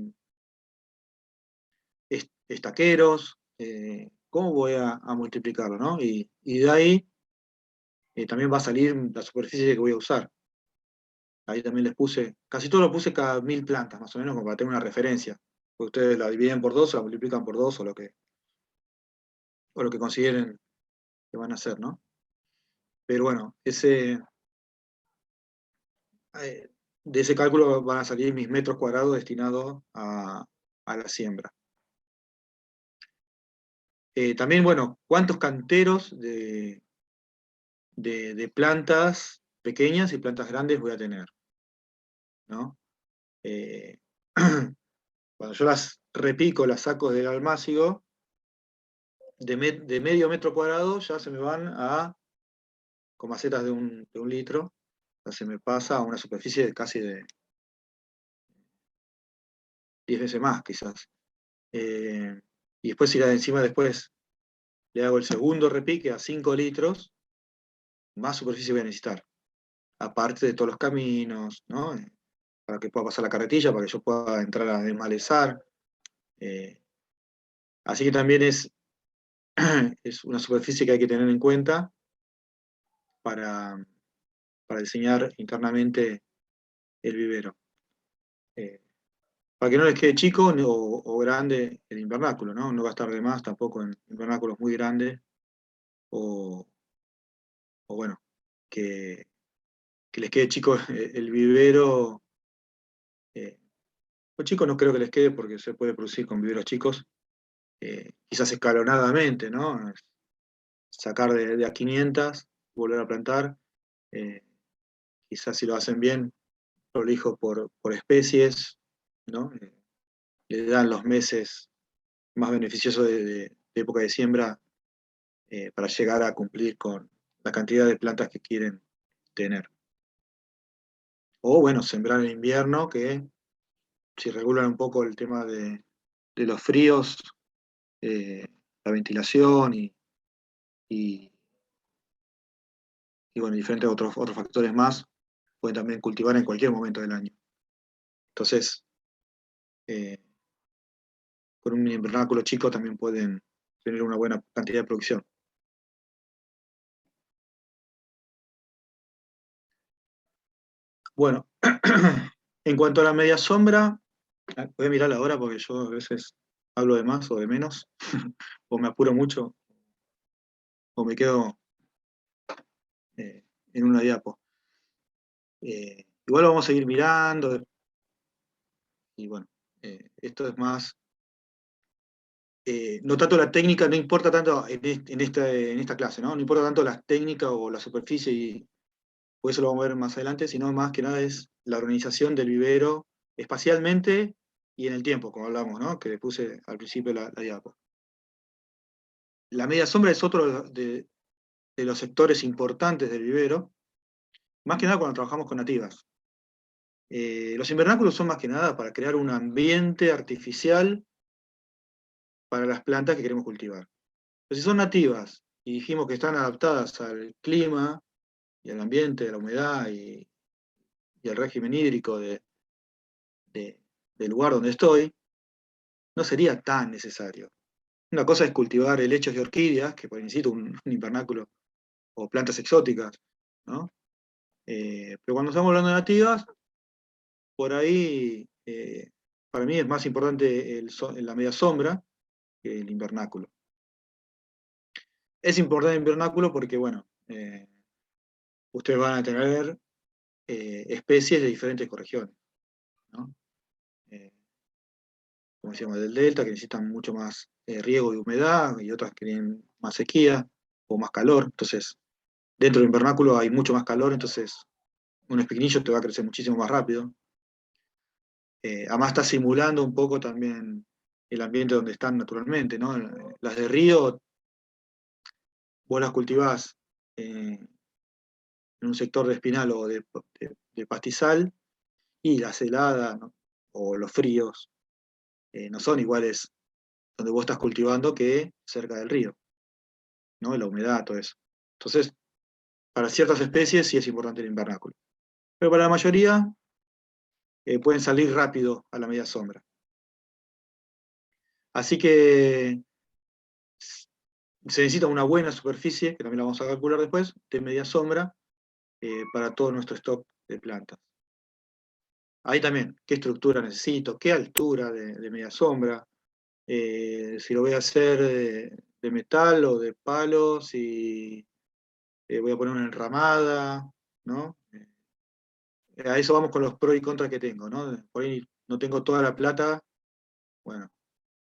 estaqueros, ¿cómo voy a multiplicarlo, no? Y de ahí también va a salir la superficie que voy a usar. Ahí también les puse, casi todo lo puse cada 1000 plantas, más o menos, como para tener una referencia. Porque ustedes la dividen por 2, o la multiplican por 2, o lo que consideren que van a hacer, ¿no? Pero bueno, de ese cálculo van a salir mis metros cuadrados destinados a la siembra. También, bueno, ¿cuántos canteros de plantas pequeñas y plantas grandes voy a tener? ¿No? Cuando yo las repico, las saco del almácigo, de medio metro cuadrado ya se me van con macetas de un litro, ya se me pasa a una superficie de casi de 10 veces más, quizás. Y después, si encima después le hago el segundo repique a 5 litros, más superficie voy a necesitar. Aparte de todos los caminos, ¿no? Para que pueda pasar la carretilla, para que yo pueda entrar a desmalezar. Así que también es una superficie que hay que tener en cuenta para diseñar internamente el vivero. Para que no les quede chico o grande el invernáculo, ¿no? No va a estar de más tampoco en invernáculos muy grandes o bueno, que les quede chico el vivero. Los chicos no creo que les quede porque se puede producir con viveros chicos, quizás escalonadamente, ¿no? Sacar de a 500, volver a plantar, eh, quizás si lo hacen bien, prolijo por especies, ¿no? Le dan los meses más beneficiosos de época de siembra para llegar a cumplir con la cantidad de plantas que quieren tener. O bueno, sembrar en invierno, que si regulan un poco el tema de los fríos, la ventilación y bueno, diferentes otros factores más, pueden también cultivar en cualquier momento del año. Entonces, con un invernáculo chico también pueden tener una buena cantidad de producción. Bueno, en cuanto a la media sombra, voy a mirar la hora porque yo a veces hablo de más o de menos, o me apuro mucho, o me quedo en una diapo. Igual lo vamos a seguir mirando, y bueno, esto es más, no tanto la técnica, no importa tanto en esta clase, ¿no? No importa tanto la técnica o la superficie, por eso lo vamos a ver más adelante, sino más que nada es la organización del vivero espacialmente y en el tiempo, como hablamos, ¿no? Que le puse al principio la diapo. La media sombra es otro de los sectores importantes del vivero, más que nada cuando trabajamos con nativas. Los invernáculos son más que nada para crear un ambiente artificial para las plantas que queremos cultivar. Pero si son nativas y dijimos que están adaptadas al clima y al ambiente, a la humedad y al régimen hídrico del lugar donde estoy, no sería tan necesario. Una cosa es cultivar helechos y orquídeas, que por ahí necesito un invernáculo, o plantas exóticas, ¿no? Pero cuando estamos hablando de nativas, por ahí para mí es más importante la media sombra que el invernáculo. Es importante el invernáculo porque, bueno, ustedes van a tener especies de diferentes ecorregiones, ¿no? Como decíamos, del delta, que necesitan mucho más riego y humedad, y otras que tienen más sequía o más calor. Entonces, dentro del invernáculo hay mucho más calor, entonces un espinillo te va a crecer muchísimo más rápido. Además está simulando un poco también el ambiente donde están naturalmente, ¿no? Las de río, vos las cultivás en un sector de espinal o de pastizal, y las heladas, ¿no? O los fríos no son iguales donde vos estás cultivando que cerca del río, ¿no? La humedad, todo eso. Entonces, para ciertas especies sí es importante el invernáculo. Pero para la mayoría pueden salir rápido a la media sombra. Así que se necesita una buena superficie, que también la vamos a calcular después, de media sombra para todo nuestro stock de plantas. Ahí también, qué estructura necesito, qué altura de media sombra, si lo voy a hacer de metal o de palo, si voy a poner una enramada, ¿no? A eso vamos con los pros y contras que tengo, ¿no? Por ahí no tengo toda la plata, bueno,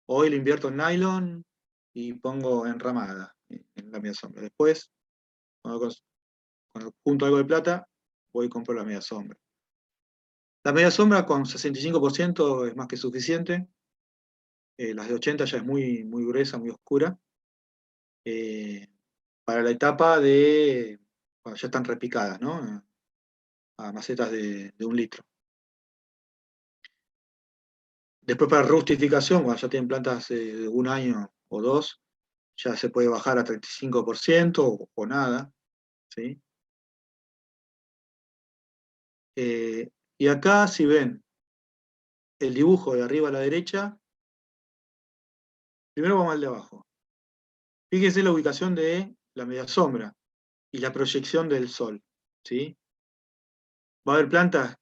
hoy lo invierto en nylon y pongo enramada en la media sombra. Después, cuando junto algo de plata, voy y compro la media sombra. La media sombra con 65% es más que suficiente. Las de 80 ya es muy, muy gruesa, muy oscura. Para la etapa de cuando ya están repicadas, ¿no? A macetas de 1 litro. Después para rustificación, cuando ya tienen plantas de 1 año o 2, ya se puede bajar a 35% o nada, ¿sí? Y acá, si ven el dibujo de arriba a la derecha, primero vamos al de abajo. Fíjense la ubicación de la media sombra y la proyección del sol, ¿sí? Va a haber plantas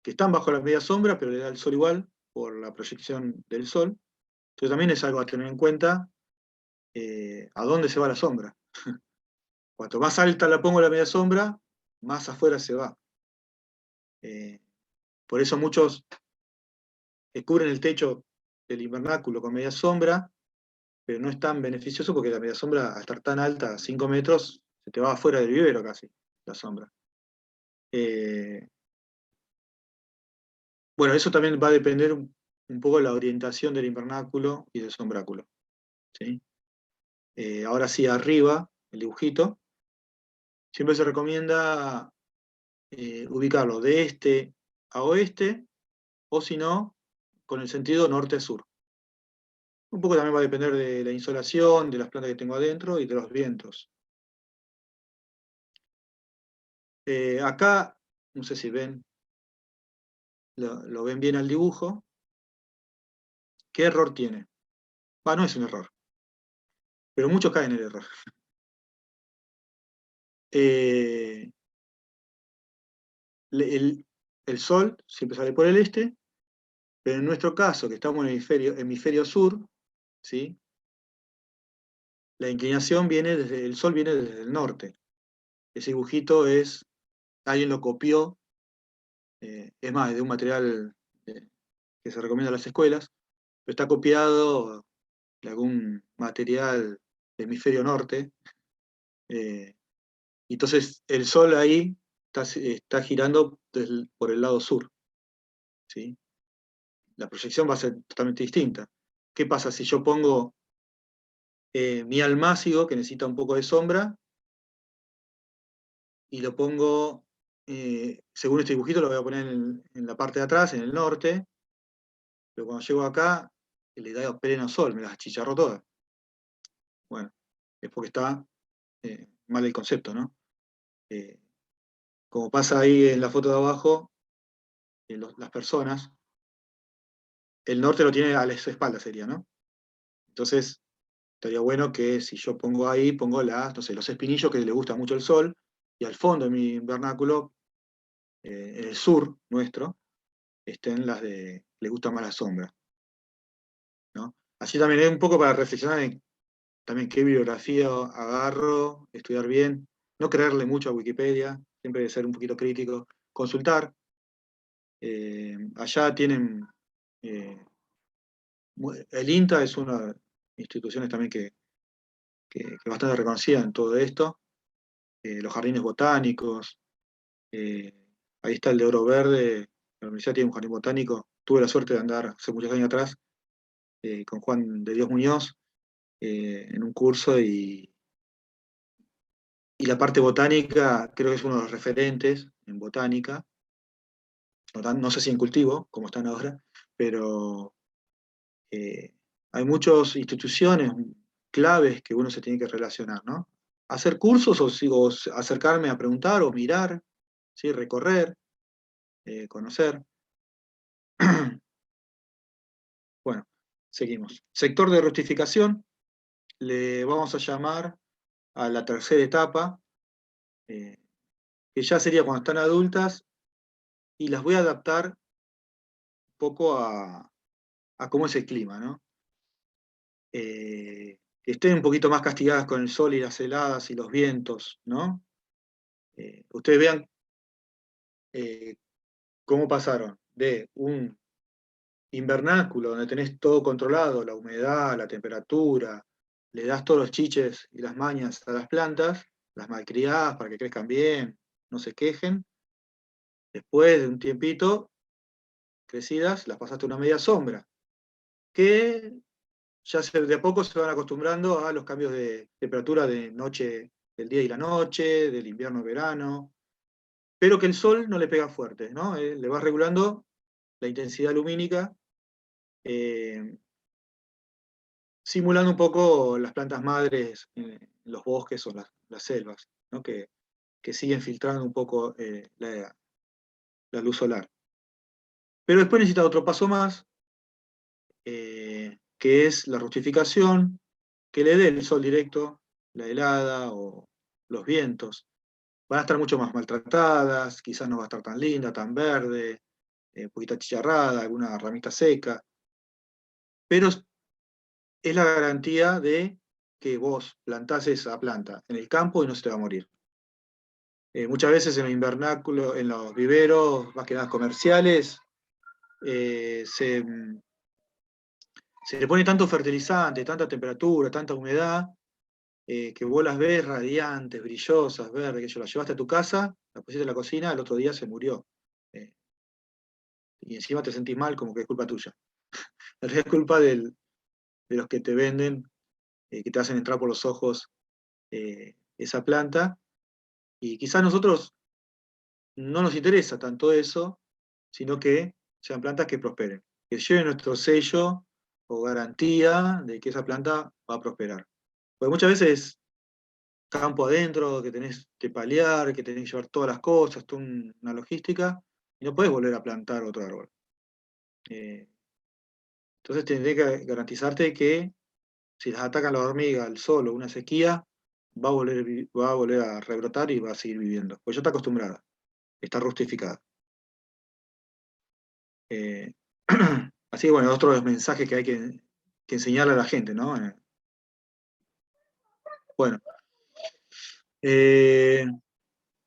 que están bajo la media sombra, pero le da el sol igual por la proyección del sol. Entonces también es algo a tener en cuenta a dónde se va la sombra. Cuanto más alta la pongo la media sombra, más afuera se va. Por eso muchos cubren el techo del invernáculo con media sombra, pero no es tan beneficioso porque la media sombra, al estar tan alta, 5 metros, se te va afuera del vivero casi, la sombra. Bueno, eso también va a depender un poco de la orientación del invernáculo y del sombráculo, ¿sí? Ahora sí, arriba, el dibujito, siempre se recomienda ubicarlo de este a oeste, o si no, con el sentido norte-sur. Un poco también va a depender de la insolación, de las plantas que tengo adentro y de los vientos. Acá, no sé si ven, lo ven bien al dibujo. ¿Qué error tiene? No es un error, pero muchos caen en el error. El, el sol siempre sale por el este, pero en nuestro caso, que estamos en el hemisferio sur, ¿sí? La inclinación viene desde, el sol viene desde el norte. Ese dibujito alguien lo copió, es más, de un material que se recomienda a las escuelas, pero está copiado de algún material del hemisferio norte. Entonces el sol ahí está girando por el lado sur, ¿sí? La proyección va a ser totalmente distinta. ¿Qué pasa si yo pongo mi almácigo, que necesita un poco de sombra, y lo pongo, según este dibujito, lo voy a poner en la parte de atrás, en el norte, pero cuando llego acá, le da pleno sol, me las achicharró todas? Bueno, es porque está mal el concepto, ¿no? Como pasa ahí en la foto de abajo, las personas, el norte lo tiene a su espalda, sería, ¿no? Entonces, estaría bueno que si yo pongo ahí, pongo no sé, los espinillos que le gusta mucho el sol, y al fondo de mi invernáculo, en el sur nuestro, estén las de le gusta más la sombra, ¿no? Así también es un poco para reflexionar en también qué bibliografía agarro, estudiar bien, no creerle mucho a Wikipedia, siempre hay que ser un poquito crítico, consultar. Allá tienen, el INTA es una de las instituciones también que bastante reconocida en todo esto, los jardines botánicos, ahí está el de Oro Verde, la universidad tiene un jardín botánico tuve la suerte de andar hace muchos años atrás con Juan de Dios Muñoz en un curso y la parte botánica creo que es uno de los referentes en botánica, no sé si en cultivo, como están ahora, pero hay muchas instituciones claves que uno se tiene que relacionar, ¿no? Hacer cursos o acercarme a preguntar o mirar, ¿sí? Recorrer, conocer. Bueno, seguimos. Sector de rustificación, le vamos a llamar a la tercera etapa, que ya sería cuando están adultas, y las voy a adaptar un poco a cómo es el clima, ¿no? Que estén un poquito más castigadas con el sol y las heladas y los vientos, ¿no? Ustedes vean cómo pasaron de un invernáculo donde tenés todo controlado, la humedad, la temperatura, le das todos los chiches y las mañas a las plantas, las malcriadas para que crezcan bien, no se quejen. Después de un tiempito, crecidas, las pasaste a una media sombra, que ya de a poco se van acostumbrando a los cambios de temperatura de noche, del día y la noche, del invierno y verano, pero que el sol no le pega fuerte, ¿no? Le vas regulando la intensidad lumínica, simulando un poco las plantas madres en los bosques o las selvas, ¿no? Que siguen filtrando un poco la luz solar. Pero después necesita otro paso más, que es la rustificación, que le dé el sol directo, la helada o los vientos. Van a estar mucho más maltratadas, quizás no va a estar tan linda, tan verde, un poquito achicharrada, alguna ramita seca, pero es la garantía de que vos plantás esa planta en el campo y no se te va a morir. Muchas veces en los invernáculos, en los viveros, más que nada comerciales, se le pone tanto fertilizante, tanta temperatura, tanta humedad, que vos las ves radiantes, brillosas, verdes, que yo las llevaste a tu casa, la pusiste en la cocina, el otro día se murió. Y encima te sentís mal como que es culpa tuya. En realidad es culpa de los que te venden, que te hacen entrar por los ojos esa planta. Y quizás a nosotros no nos interesa tanto eso, sino que sean plantas que prosperen, que lleven nuestro sello o garantía de que esa planta va a prosperar. Porque muchas veces campo adentro, que tenés que paliar, que tenés que llevar todas las cosas, toda una logística, y no podés volver a plantar otro árbol. Entonces tendré que garantizarte que si las atacan las hormigas, el sol o una sequía, va a volver a rebrotar y va a seguir viviendo. Pues ya está acostumbrada, está rustificada. Así que bueno, otro de los mensajes que hay que enseñarle a la gente, ¿no? Bueno,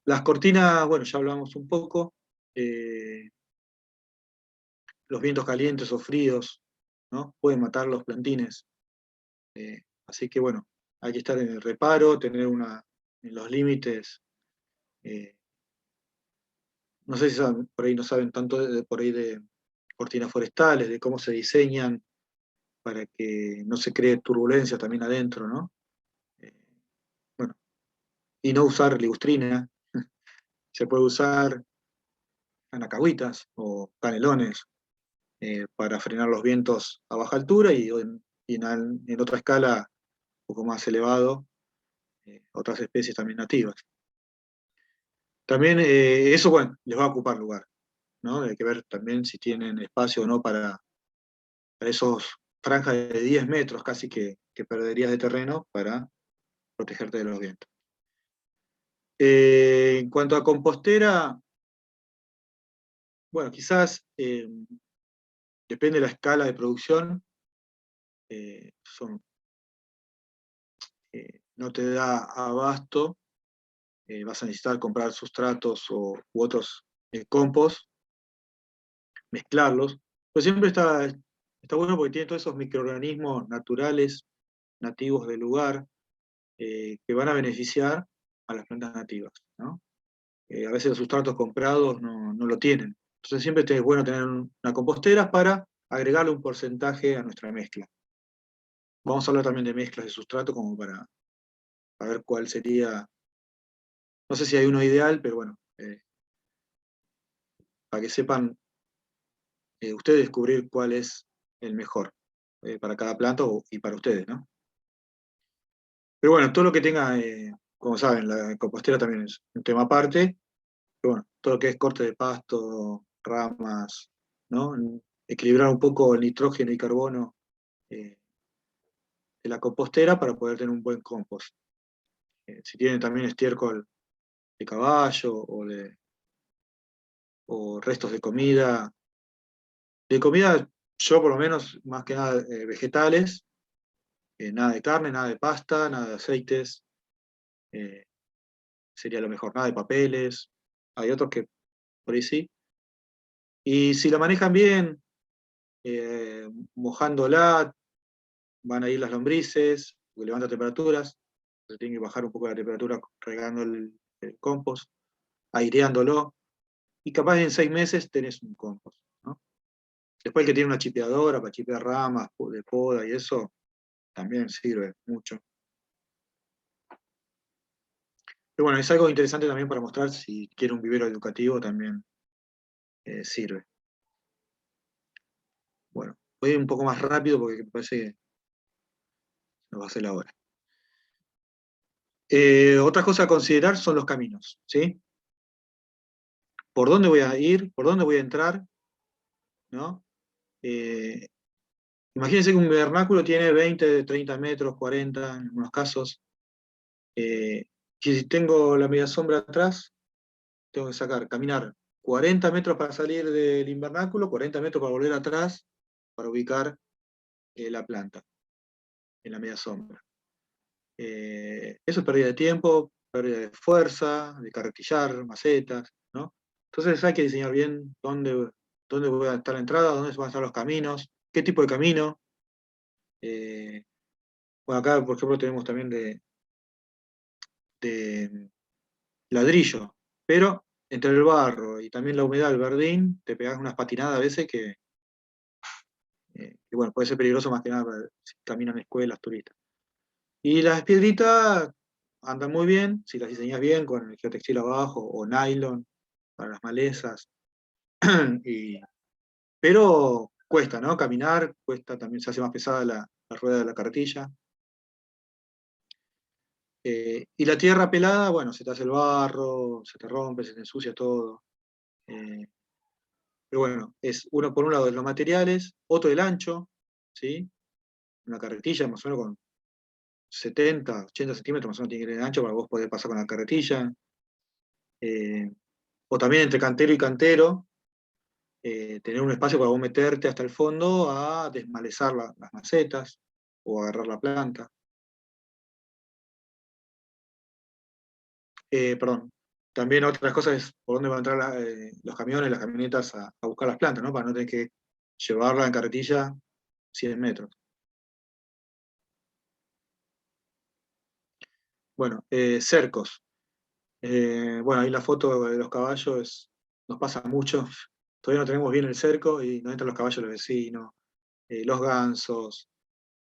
las cortinas, bueno, ya hablamos un poco. Los vientos calientes o fríos, ¿no? Pueden matar los plantines. Así que bueno, hay que estar en el reparo, tener en los límites. No sé si saben, por ahí no saben tanto por ahí de cortinas forestales, de cómo se diseñan para que no se cree turbulencia también adentro, ¿no? Eh, bueno, y no usar ligustrina, se puede usar anacahuitas o canelones para frenar los vientos a baja altura y en otra escala un poco más elevado, otras especies también nativas. También eso, bueno, les va a ocupar lugar, ¿no? Hay que ver también si tienen espacio o no para esos franjas de 10 metros casi que perderías de terreno para protegerte de los vientos. En cuanto a compostera, bueno, quizás depende de la escala de producción, no te da abasto, vas a necesitar comprar sustratos u otros compost, mezclarlos, pero siempre está bueno porque tiene todos esos microorganismos naturales, nativos del lugar, que van a beneficiar a las plantas nativas, ¿no? A veces los sustratos comprados no lo tienen. Entonces siempre es bueno tener una compostera para agregarle un porcentaje a nuestra mezcla. Vamos a hablar también de mezclas de sustrato como para ver cuál sería, no sé si hay uno ideal, pero bueno, para que sepan ustedes descubrir cuál es el mejor para cada planta y para ustedes, ¿no? Pero bueno, todo lo que tenga, como saben, la compostera también es un tema aparte, pero bueno, todo lo que es corte de pasto, ramas, ¿no? Equilibrar un poco el nitrógeno y carbono de la compostera para poder tener un buen compost. Si tienen también estiércol de caballo o restos de comida yo por lo menos, más que nada vegetales, nada de carne, nada de pasta, nada de aceites, eh, sería lo mejor, nada de papeles, hay otros que por ahí sí. Y si la manejan bien, mojándola, van a ir las lombrices, porque levanta temperaturas, se tiene que bajar un poco la temperatura regando el compost, aireándolo, y capaz en 6 meses tenés un compost, ¿no? Después el que tiene una chipeadora para chipear ramas de poda y eso, también sirve mucho. Pero bueno, es algo interesante también para mostrar si quiere un vivero educativo también sirve. Bueno, voy un poco más rápido porque me parece que nos va a hacer la hora. Otra cosa a considerar son los caminos, ¿sí? ¿Por dónde voy a ir? ¿Por dónde voy a entrar? ¿No? Imagínense que un vernáculo tiene 20, 30 metros, 40 en algunos casos. Si tengo la media sombra atrás, tengo que caminar 40 metros para salir del invernáculo, 40 metros para volver atrás, para ubicar la planta en la media sombra. Eso es pérdida de tiempo, pérdida de fuerza, de carretillar, macetas, ¿no? Entonces hay que diseñar bien dónde voy a estar la entrada, dónde van a estar los caminos, qué tipo de camino. Bueno, acá, por ejemplo, tenemos también de ladrillo, pero entre el barro y también la humedad del verdín, te pegas unas patinadas a veces que, bueno, puede ser peligroso más que nada si caminan escuelas, turistas. Y las piedritas andan muy bien, si las diseñas bien, con el geotextil abajo o nylon para las malezas. Pero cuesta, ¿no? Caminar, cuesta, también se hace más pesada la rueda de la carretilla. Y la tierra pelada, bueno, se te hace el barro, se te rompe, se te ensucia todo. Eh, pero bueno, es uno por un lado de los materiales, otro el ancho, ¿sí? Una carretilla más o menos con 70, 80 centímetros más o menos tiene que tener de ancho para vos poder pasar con la carretilla. O también entre cantero y cantero, tener un espacio para vos meterte hasta el fondo a desmalezar las macetas o agarrar la planta. Perdón. También otras cosas es por dónde van a entrar los camiones, las camionetas a buscar las plantas, ¿no? Para no tener que llevarla en carretilla 100 metros. Bueno, cercos. Bueno, ahí la foto de los caballos nos pasa mucho. Todavía no tenemos bien el cerco y nos entran los caballos de los vecinos, los gansos,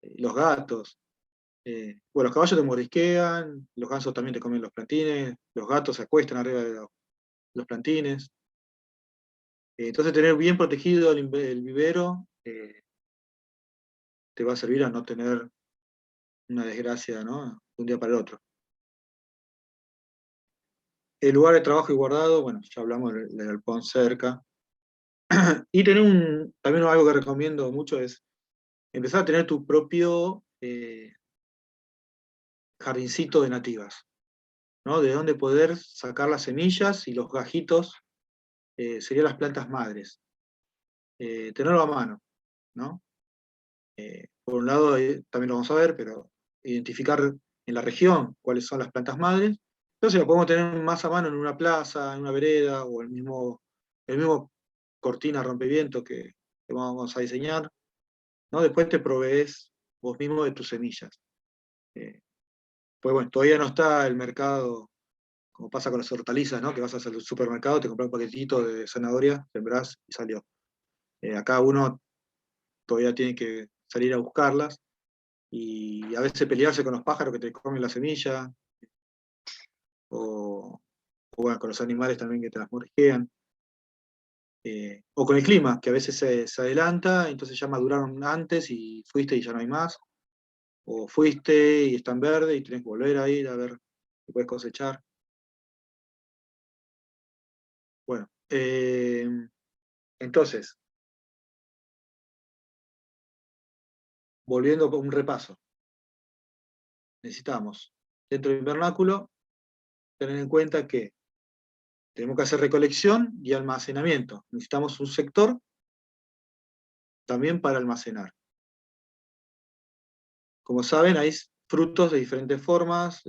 los gatos. Bueno, los caballos te mordisquean, los gansos también te comen los plantines, los gatos se acuestan arriba de los plantines. Entonces tener bien protegido el vivero te va a servir a no tener una desgracia, ¿no? De un día para el otro. El lugar de trabajo y guardado, bueno, ya hablamos del galpón cerca. Y también algo que recomiendo mucho es empezar a tener tu propio jardincito de nativas, ¿no? De donde poder sacar las semillas y los gajitos, serían las plantas madres. Tenerlo a mano, ¿no? Por un lado, también lo vamos a ver, pero identificar en la región cuáles son las plantas madres. Entonces lo podemos tener más a mano en una plaza, en una vereda, o el mismo cortina rompeviento que vamos a diseñar, ¿no? Después te provees vos mismo de tus semillas. Pues bueno, todavía no está el mercado como pasa con las hortalizas, ¿no? Que vas al supermercado, te compras un paquetito de zanahoria, sembrás y salió. Acá uno todavía tiene que salir a buscarlas y a veces pelearse con los pájaros que te comen la semilla, o bueno, con los animales también que te las mordisquean. O con el clima, que a veces se adelanta, entonces ya maduraron antes y fuiste y ya no hay más. O fuiste y están verdes y tenés que volver a ir a ver si puedes cosechar. Bueno, entonces, volviendo con un repaso. Necesitamos, dentro del invernáculo, tener en cuenta que tenemos que hacer recolección y almacenamiento. Necesitamos un sector también para almacenar. Como saben, hay frutos de diferentes formas,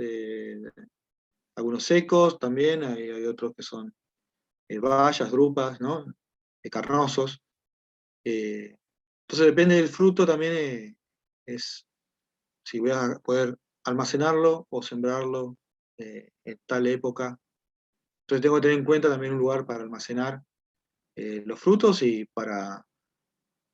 algunos secos también, hay otros que son bayas, drupas, ¿no? Carnosos. Entonces depende del fruto también, es si voy a poder almacenarlo o sembrarlo en tal época. Entonces tengo que tener en cuenta también un lugar para almacenar los frutos y para,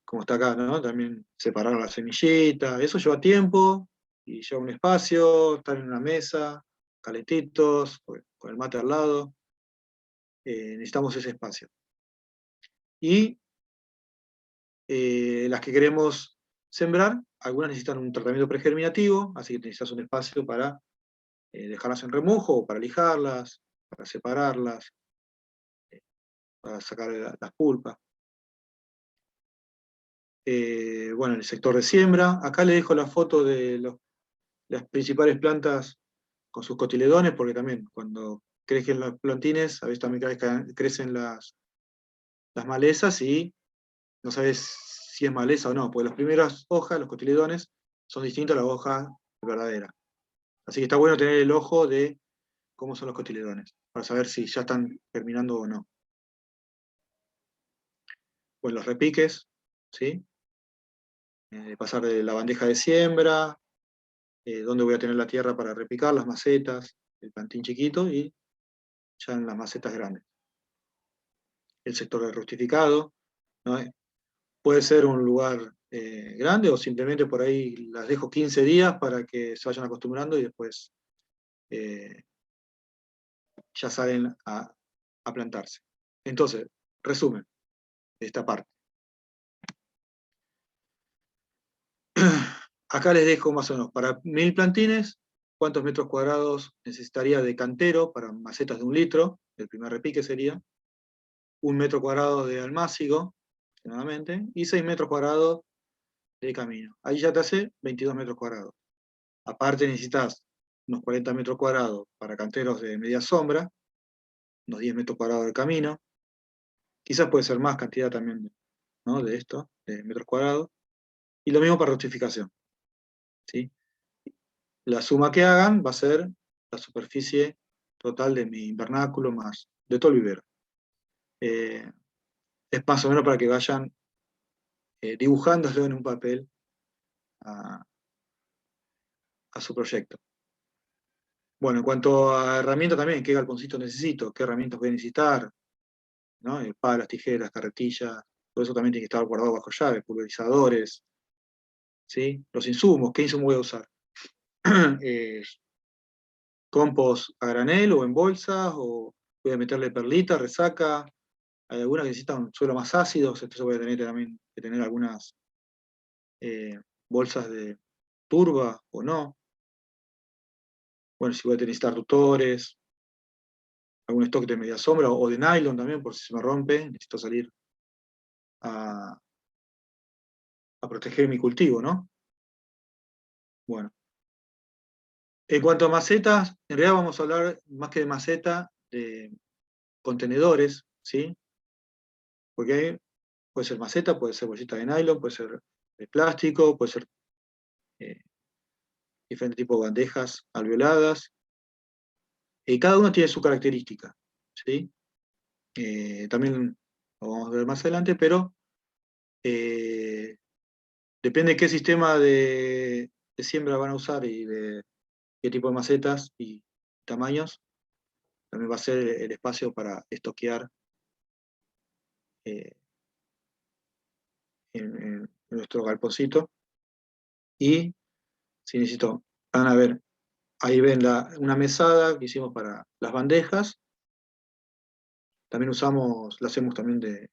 como está acá, ¿no? También separar la semillita. Eso lleva tiempo y lleva un espacio, estar en una mesa, calentitos, con el mate al lado. Necesitamos ese espacio. Y las que queremos sembrar, algunas necesitan un tratamiento pregerminativo, así que necesitas un espacio para dejarlas en remojo, o para lijarlas, para separarlas, para sacar las pulpas. Bueno, el sector de siembra, acá le dejo la foto de las principales plantas con sus cotiledones, porque también cuando crecen los plantines, a veces también crecen las malezas y no sabes si es maleza o no, porque las primeras hojas, los cotiledones, son distintos a las hojas verdaderas. Así que está bueno tener el ojo de cómo son los cotiledones, para saber si ya están germinando o no. Bueno, los repiques, ¿sí? Pasar de la bandeja de siembra, dónde voy a tener la tierra para repicar, las macetas, el plantín chiquito y ya en las macetas grandes. El sector de rustificado, ¿no? Puede ser un lugar grande o simplemente por ahí las dejo 15 días para que se vayan acostumbrando y después ya salen a plantarse. Entonces, resumen de esta parte. Acá les dejo más o menos para 1000 plantines, cuántos metros cuadrados necesitaría de cantero para macetas de 1 litro, el primer repique sería, 1 metro cuadrado de almácigo, aproximadamente, y 6 metros cuadrados de camino. Ahí ya te hace 22 metros cuadrados. Aparte necesitas unos 40 metros cuadrados para canteros de media sombra, unos 10 metros cuadrados de camino, quizás puede ser más cantidad también, ¿no? De esto, de metros cuadrados, y lo mismo para rectificación, ¿sí? La suma que hagan va a ser la superficie total de mi invernáculo más de todo el vivero. Es más o menos para que vayan dibujándolo en un papel a su proyecto. Bueno, en cuanto a herramientas también, ¿qué galponcito necesito? ¿Qué herramientas voy a necesitar? ¿No? Palas, tijeras, carretillas, todo eso también tiene que estar guardado bajo llave, pulverizadores, ¿sí? Los insumos, ¿qué insumos voy a usar? Compost a granel o en bolsas, o voy a meterle perlita, resaca. Hay algunas que necesitan suelo más ácidos, entonces voy a tener también que tener algunas bolsas de turba o no. Bueno, si voy a necesitar tutores, algún stock de media sombra o de nylon también, por si se me rompe, necesito salir a proteger mi cultivo, ¿no? Bueno. En cuanto a macetas, en realidad vamos a hablar más que de maceta, de contenedores, ¿sí? Porque ahí puede ser maceta, puede ser bolsita de nylon, puede ser de plástico, puede ser diferentes tipos de bandejas alveoladas. Cada uno tiene su característica, ¿sí? También lo vamos a ver más adelante, pero depende de qué sistema de siembra van a usar y de qué tipo de macetas y tamaños, también va a ser el espacio para estoquear en nuestro galponcito. Y si necesito, van a ver, ahí ven una mesada que hicimos para las bandejas. También la hacemos también de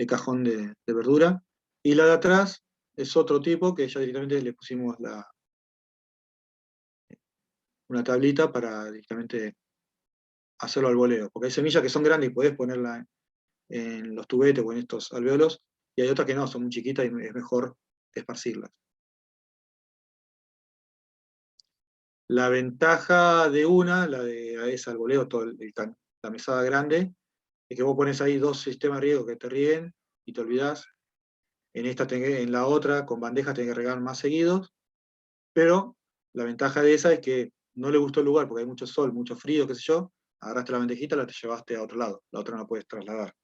cajón de verdura. Y la de atrás es otro tipo que ya directamente le pusimos una tablita para directamente hacerlo al voleo. Porque hay semillas que son grandes y podés ponerla en los tubetes o en estos alvéolos, y hay otras que no, son muy chiquitas y es mejor esparcirlas. La ventaja de la de esa al voleo, la mesada grande, es que vos pones ahí 2 sistemas de riego que te rieguen y te olvidás. En la otra, con bandejas, tenés que regar más seguidos, pero la ventaja de esa es que no le gustó el lugar porque hay mucho sol, mucho frío, qué sé yo, agarraste la bandejita, la te llevaste a otro lado, la otra no la puedes trasladar.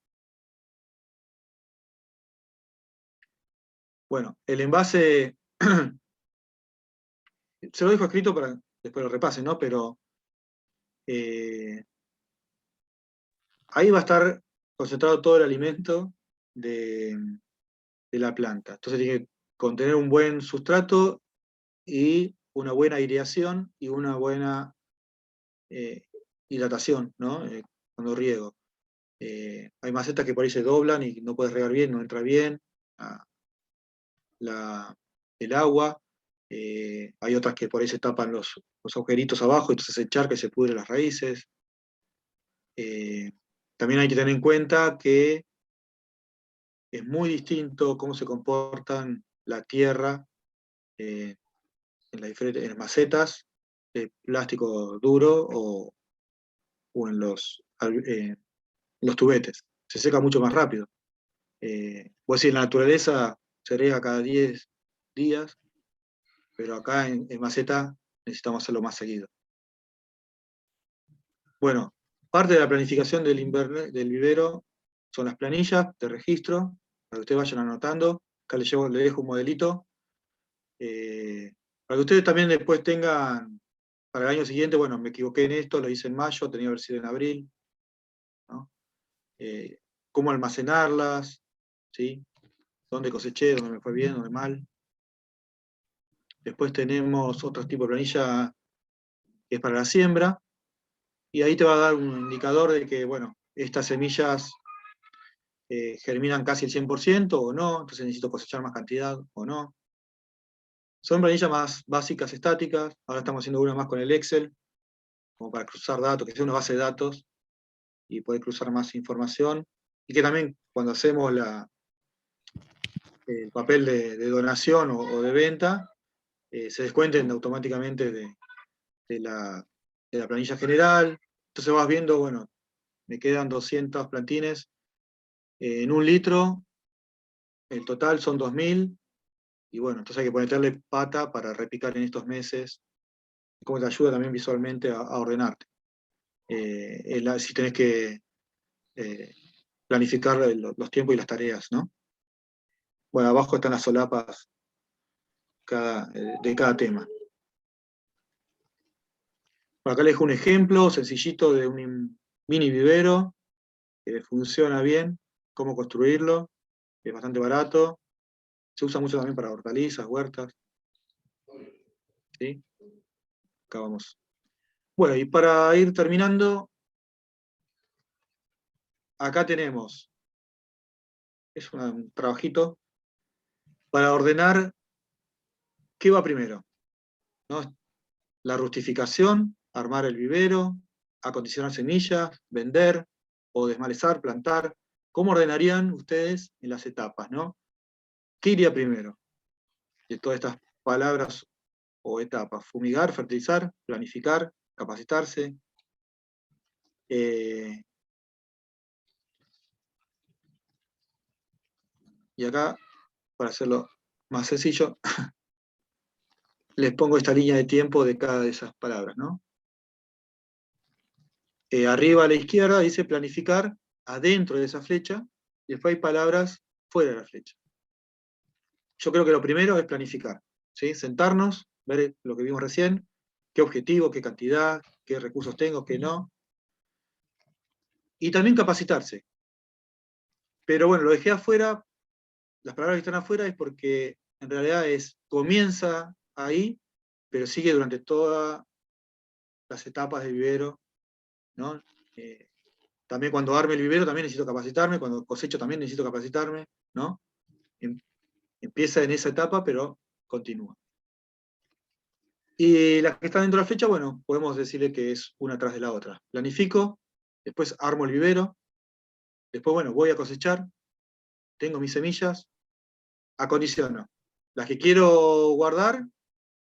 Bueno, el envase, se lo dejo escrito para después lo repasen, ¿no? Pero ahí va a estar concentrado todo el alimento de la planta. Entonces tiene que contener un buen sustrato y una buena aireación y una buena hidratación, ¿no? Cuando riego. Hay macetas que por ahí se doblan y no puedes regar bien, no entra bien el agua. Hay otras que por ahí se tapan los agujeritos abajo, entonces se encharca y se pudre las raíces. También hay que tener en cuenta que es muy distinto cómo se comportan la tierra en las macetas de plástico duro o en los tubetes. Se seca mucho más rápido. Vos decís, en la naturaleza se riega cada 10 días, pero acá en maceta necesitamos hacerlo más seguido. Bueno, parte de la planificación del vivero son las planillas de registro, para que ustedes vayan anotando. Acá les dejo un modelito. Para que ustedes también después tengan, para el año siguiente, bueno, me equivoqué en esto, lo hice en mayo, tenía que haber sido en abril, ¿no? Cómo almacenarlas, ¿sí? Dónde coseché, dónde me fue bien, dónde mal. Después tenemos otro tipo de planilla que es para la siembra, y ahí te va a dar un indicador de que, bueno, estas semillas germinan casi el 100% o no, entonces necesito cosechar más cantidad o no. Son planillas más básicas, estáticas. Ahora estamos haciendo una más con el Excel, como para cruzar datos, que sea una base de datos y poder cruzar más información. Y que también cuando hacemos el papel de donación o de venta, se descuenten automáticamente de la planilla general. Entonces vas viendo, bueno, me quedan 200 plantines en 1 litro, el total son 2000, y bueno, entonces hay que ponerle pata para repicar en estos meses, como te ayuda también visualmente a ordenarte. Si tenés que planificar los tiempos y las tareas, ¿no? Bueno, abajo están las solapas de cada tema. Bueno, acá les dejo un ejemplo sencillito de un mini vivero que funciona bien, cómo construirlo, es bastante barato, se usa mucho también para hortalizas, huertas. ¿Sí? Acá vamos. Bueno, y para ir terminando, acá tenemos, es un trabajito, para ordenar qué va primero, ¿no? La rustificación, armar el vivero, acondicionar semillas, vender o desmalezar, plantar. ¿Cómo ordenarían ustedes en las etapas, ¿no? ¿Qué iría primero de todas estas palabras o etapas? Fumigar, fertilizar, planificar, capacitarse. Y acá, para hacerlo más sencillo, les pongo esta línea de tiempo de cada de esas palabras, ¿no? Arriba a la izquierda dice planificar, adentro de esa flecha, y después hay palabras fuera de la flecha. Yo creo que lo primero es planificar, ¿sí? Sentarnos, ver lo que vimos recién, qué objetivo, qué cantidad, qué recursos tengo, qué no, y también capacitarse. Pero bueno, lo dejé afuera, las palabras que están afuera es porque en realidad comienza ahí, pero sigue durante todas las etapas del vivero, ¿no? También cuando arme el vivero también necesito capacitarme, cuando cosecho también necesito capacitarme, ¿no? Empieza en esa etapa, pero continúa. Y las que están dentro de la flecha, bueno, podemos decirle que es una tras de la otra. Planifico, después armo el vivero, después, bueno, voy a cosechar, tengo mis semillas, acondiciono. Las que quiero guardar,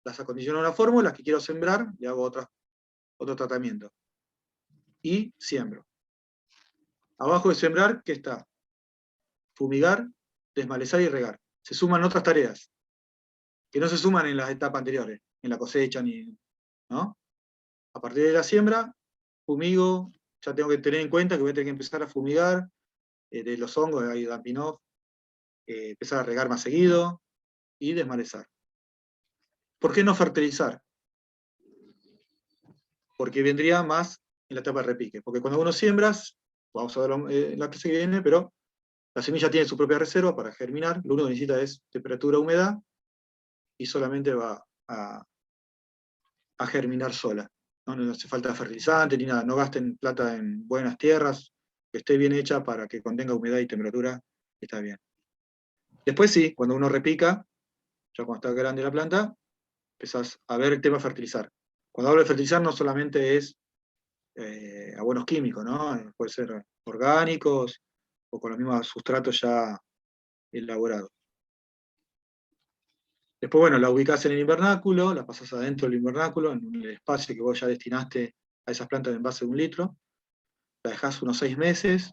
las acondiciono de una forma, las que quiero sembrar, le hago otro tratamiento. Y siembro. Abajo de sembrar, ¿qué está? Fumigar, desmalezar y regar. Se suman otras tareas, que no se suman en las etapas anteriores, en la cosecha, ¿no? A partir de la siembra, fumigo, ya tengo que tener en cuenta que voy a tener que empezar a fumigar de los hongos, hay Dampinov, empezar a regar más seguido y desmalezar. ¿Por qué no fertilizar? Porque vendría más en la etapa de repique. Porque cuando uno siembras, vamos a verlo en la clase que viene, pero la semilla tiene su propia reserva para germinar, lo único que necesita es temperatura, humedad, y solamente va a germinar sola. No hace falta fertilizante ni nada, no gasten plata en buenas tierras, que esté bien hecha para que contenga humedad y temperatura, está bien. Después sí, cuando uno repica, ya cuando está grande la planta, empezás a ver el tema de fertilizar. Cuando hablo de fertilizar no solamente es abonos químicos, ¿no? Puede ser orgánicos o con los mismos sustratos ya elaborados. Después, bueno, la ubicás en el invernáculo, la pasás adentro del invernáculo, en el espacio que vos ya destinaste a esas plantas en base de 1 litro, la dejás unos 6 meses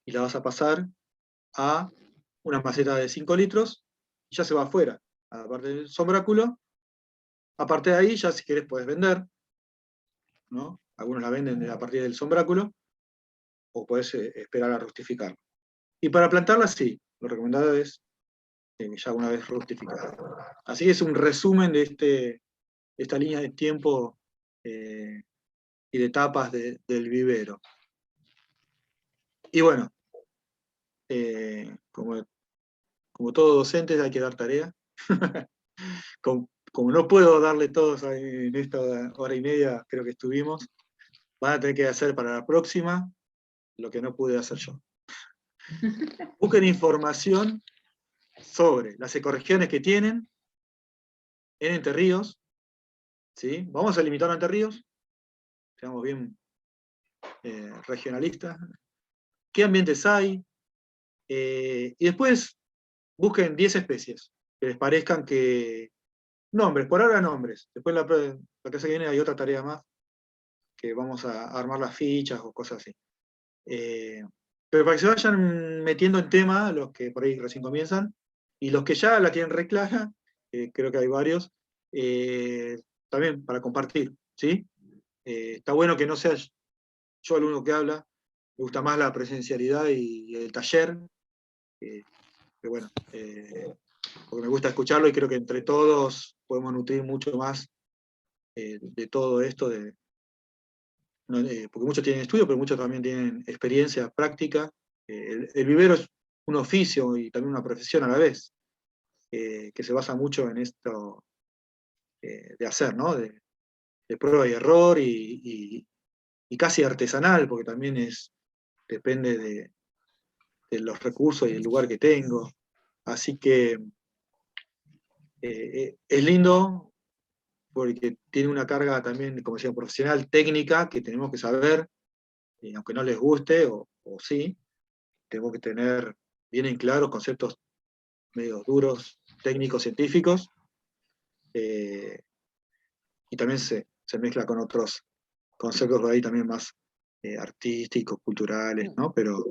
y la vas a pasar a una maceta de 5 litros y ya se va afuera, aparte del sombráculo. Aparte de ahí, ya si querés podés vender, ¿no? Algunos la venden a partir del sombráculo, o podés esperar a rustificarlo. Y para plantarla, sí, lo recomendado es ya una vez rustificada. Así que es un resumen de esta línea de tiempo y de etapas del vivero. Y bueno, como todo docente hay que dar tarea. como no puedo darle todos en esta hora y media, creo que estuvimos, van a tener que hacer para la próxima lo que no pude hacer yo. Busquen información sobre las ecorregiones que tienen en Entre Ríos, ¿sí? Vamos a limitar a Entre Ríos, seamos bien regionalistas. ¿Qué ambientes hay? Y después busquen 10 especies que les parezcan que... Nombres, por ahora nombres. Después la clase que viene hay otra tarea más, que vamos a armar las fichas o cosas así. Pero para que se vayan metiendo en tema, los que por ahí recién comienzan, y los que ya la tienen re clara, creo que hay varios, también para compartir, ¿sí? Está bueno que no sea yo el único que habla, me gusta más la presencialidad y el taller, pero bueno, porque me gusta escucharlo y creo que entre todos podemos nutrir mucho más de todo esto, porque muchos tienen estudio, pero muchos también tienen experiencia práctica. El vivero es un oficio y también una profesión a la vez, que se basa mucho en esto de hacer, ¿no? De prueba y error y casi artesanal, porque también depende de los recursos y el lugar que tengo. Así que es lindo porque tiene una carga también, como decía, profesional, técnica, que tenemos que saber, aunque no les guste, o sí, tenemos que tener bien en claro conceptos medio duros, técnicos, científicos, y también se mezcla con otros conceptos de ahí también más artísticos, culturales, ¿no? Pero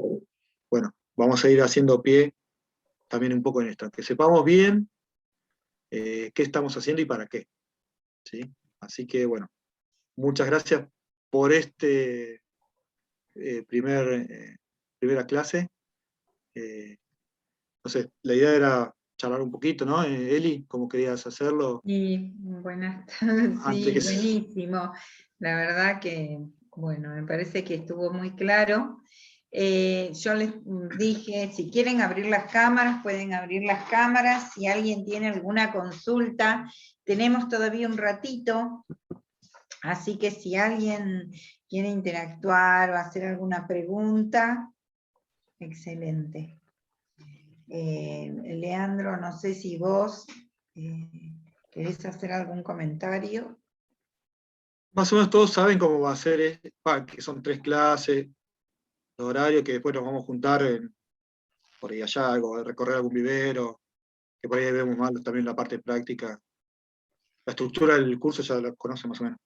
bueno, vamos a ir haciendo pie también un poco en esto, que sepamos bien qué estamos haciendo y para qué, ¿sí? Así que bueno, muchas gracias por primera clase. No sé, la idea era charlar un poquito, ¿no? Eli, ¿cómo querías hacerlo? Y buenas tardes, sí, Antes que... buenísimo. La verdad que, bueno, me parece que estuvo muy claro. Yo les dije, si quieren abrir las cámaras, pueden abrir las cámaras. Si alguien tiene alguna consulta, tenemos todavía un ratito, así que si alguien quiere interactuar o hacer alguna pregunta, excelente. Leandro, no sé si vos querés hacer algún comentario. Más o menos todos saben cómo va a ser, que son 3 clases, los horarios, que después nos vamos a juntar por ahí allá, recorrer algún vivero, que por ahí vemos más también la parte práctica. La estructura del curso ya la conocen más o menos.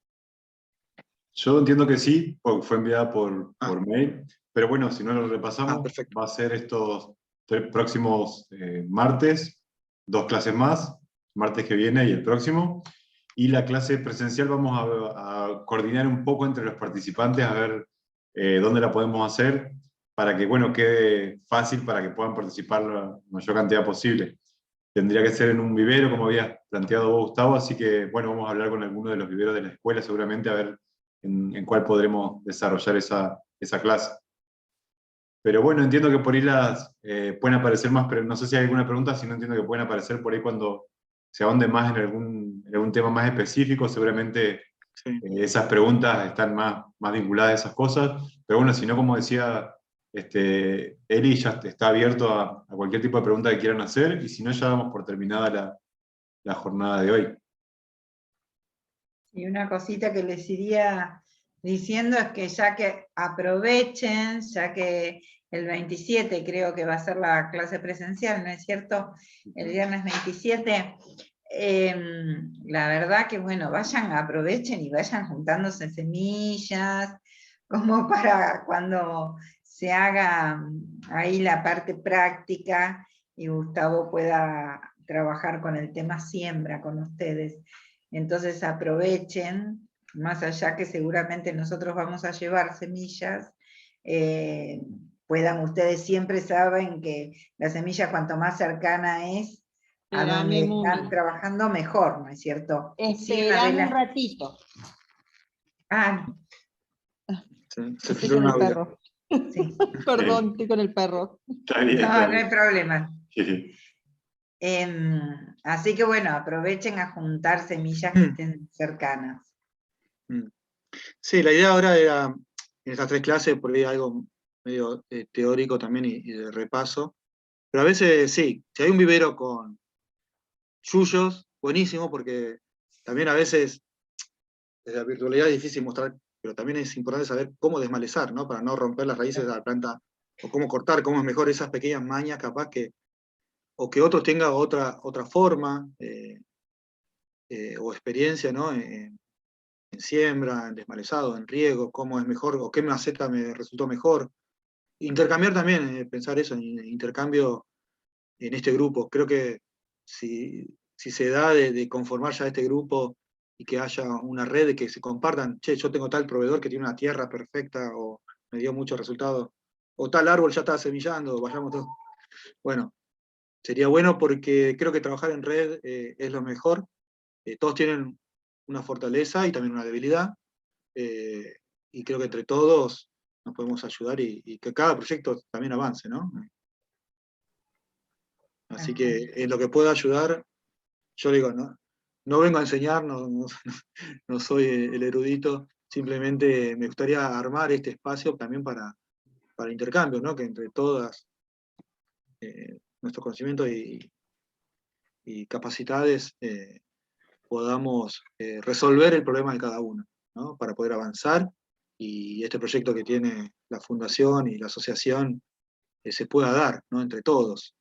Yo entiendo que sí, porque fue enviada por mail, pero bueno, si no lo repasamos, Perfecto. va a ser estos 3 próximos martes, 2 clases más, martes que viene y el próximo, y la clase presencial vamos a coordinar un poco entre los participantes, a ver dónde la podemos hacer, para que bueno, quede fácil para que puedan participar la mayor cantidad posible. Tendría que ser en un vivero, como habías planteado vos, Gustavo, así que bueno, vamos a hablar con alguno de los viveros de la escuela seguramente, a ver en cuál podremos desarrollar esa clase. Pero bueno, entiendo que por ahí pueden aparecer más, pero no sé si hay alguna pregunta, si no entiendo que pueden aparecer por ahí cuando se ahonde más en algún tema más específico, seguramente Sí. esas preguntas están más vinculadas a esas cosas, pero bueno, si no, como decía Eli, ya está abierto a cualquier tipo de pregunta que quieran hacer, y si no, ya damos por terminada la jornada de hoy. Y una cosita que les iría diciendo es que ya que aprovechen, ya que el 27 creo que va a ser la clase presencial, ¿no es cierto? El viernes 27. La verdad que bueno, aprovechen y vayan juntándose semillas, como para cuando se haga ahí la parte práctica y Gustavo pueda trabajar con el tema siembra con ustedes. Entonces aprovechen, más allá que seguramente nosotros vamos a llevar semillas, ustedes siempre saben que la semilla cuanto más cercana es a donde están trabajando, mejor, ¿no es cierto? Esperame un ratito. Se filtró un audio. Sí. Perdón, estoy con el perro. No hay problema. Así que bueno, aprovechen a juntar semillas que estén cercanas. Sí, la idea ahora era, en estas 3 clases, por ahí algo medio teórico también y de repaso, pero a veces sí, si hay un vivero con yuyos, buenísimo, porque también a veces desde la virtualidad es difícil mostrar, pero también es importante saber cómo desmalezar, ¿no? Para no romper las raíces de la planta, o cómo cortar, cómo es mejor esas pequeñas mañas, capaz o que otros tengan otra forma, o experiencia, ¿no? En siembra, en desmalezado, en riego, cómo es mejor, o qué maceta me resultó mejor. Intercambiar también, pensar eso, en intercambio en este grupo. Creo que si se da de conformar ya este grupo y que haya una red de que se compartan, che, yo tengo tal proveedor que tiene una tierra perfecta, o me dio muchos resultados, o tal árbol ya está semillando, vayamos todos. Bueno, sería bueno porque creo que trabajar en red es lo mejor. Todos tienen una fortaleza y también una debilidad, y creo que entre todos nos podemos ayudar y que cada proyecto también avance, ¿no? Así que en lo que pueda ayudar, yo digo, no vengo a enseñar, no soy el erudito, simplemente me gustaría armar este espacio también para intercambio, ¿no? Que entre todas nuestros conocimientos y capacidades podamos resolver el problema de cada uno, ¿no? Para poder avanzar y este proyecto que tiene la Fundación y la Asociación se pueda dar, ¿no? Entre todos,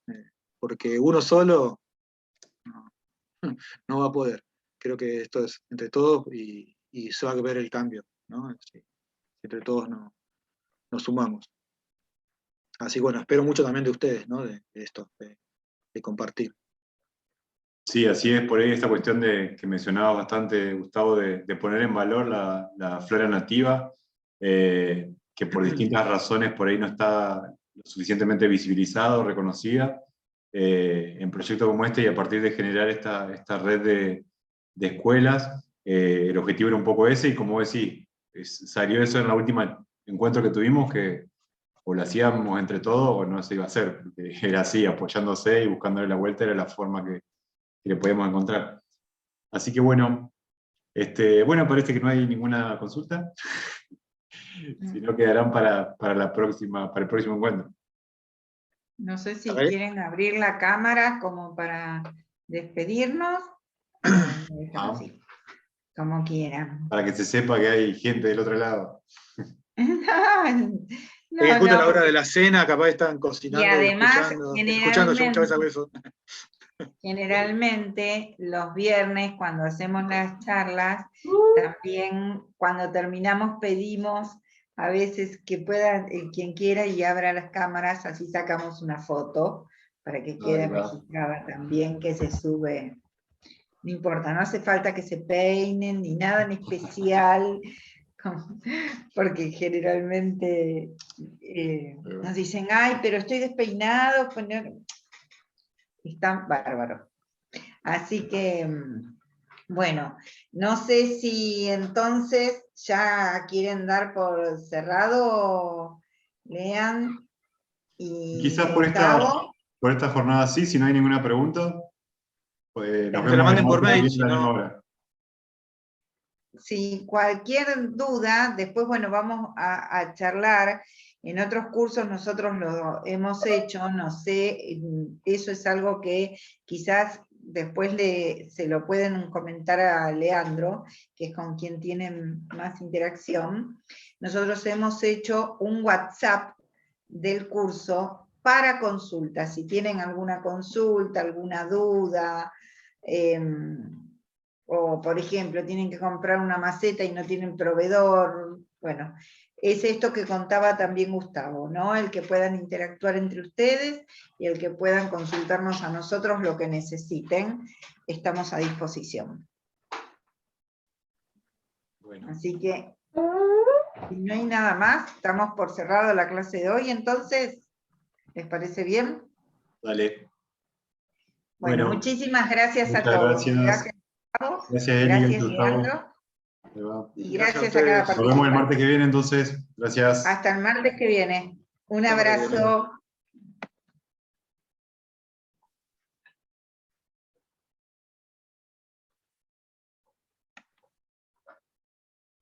porque uno solo no va a poder. Creo que esto es entre todos y se va a ver el cambio, ¿no? Si entre todos nos sumamos. Así que bueno, espero mucho también de ustedes, ¿no? De esto, de compartir. Sí, así es, por ahí esta cuestión que mencionaba bastante, Gustavo, de poner en valor la flora nativa, que por distintas razones por ahí no está lo suficientemente visibilizada o reconocida, en proyectos como este, y a partir de generar esta red de escuelas, el objetivo era un poco ese, y como decís, salió eso en la última encuentro que tuvimos, que o lo hacíamos entre todos o no se iba a hacer, porque era así, apoyándose y buscándole la vuelta, era la forma que le podíamos encontrar. Así que bueno, bueno, parece que no hay ninguna consulta, si no quedarán para el próximo encuentro. No sé si A ver. quieren abrir la cámara como para despedirnos. Sí, como quieran. Para que se sepa que hay gente del otro lado. No, Es que justo a la hora porque- de la cena, capaz están y cocinando y además, escuchando, yo muchas veces hago eso. generalmente los viernes cuando hacemos las charlas, también cuando terminamos pedimos a veces que pueda quien quiera y abra las cámaras, así sacamos una foto para que quede Ahí va. registrada también que se sube. No importa, no hace falta que se peinen ni nada en especial, porque generalmente nos dicen, ay, pero estoy despeinado, pues no". Están bárbaros. Así que, bueno, no sé si entonces ya quieren dar por cerrado, Lean y Quizás Gustavo. por esta jornada sí, si no hay ninguna pregunta, pues nos Que te la vemos el manden por martes que mail, viene si a la misma no. hora. Si cualquier duda, después, bueno, vamos a charlar. En otros cursos nosotros lo hemos hecho, no sé, eso es algo que quizás después se lo pueden comentar a Leandro, que es con quien tienen más interacción. Nosotros hemos hecho un WhatsApp del curso para consultas. Si tienen alguna consulta, alguna duda, o por ejemplo, tienen que comprar una maceta y no tienen proveedor, bueno, es esto que contaba también Gustavo, ¿no? El que puedan interactuar entre ustedes y el que puedan consultarnos a nosotros lo que necesiten, estamos a disposición. Bueno, Así que, si no hay nada más, estamos por cerrado la clase de hoy, entonces, ¿les parece bien? dale. Bueno, Bueno, muchísimas gracias a muchas todos. gracias. Gracias, Gustavo. Gracias, Eli, Gracias, Gustavo. Leandro. Ahí va. Y Gracias a gracias a cada ustedes. Nos vemos el martes participante. que viene entonces. Gracias. Hasta el martes que viene. Un Hasta el martes que viene. abrazo.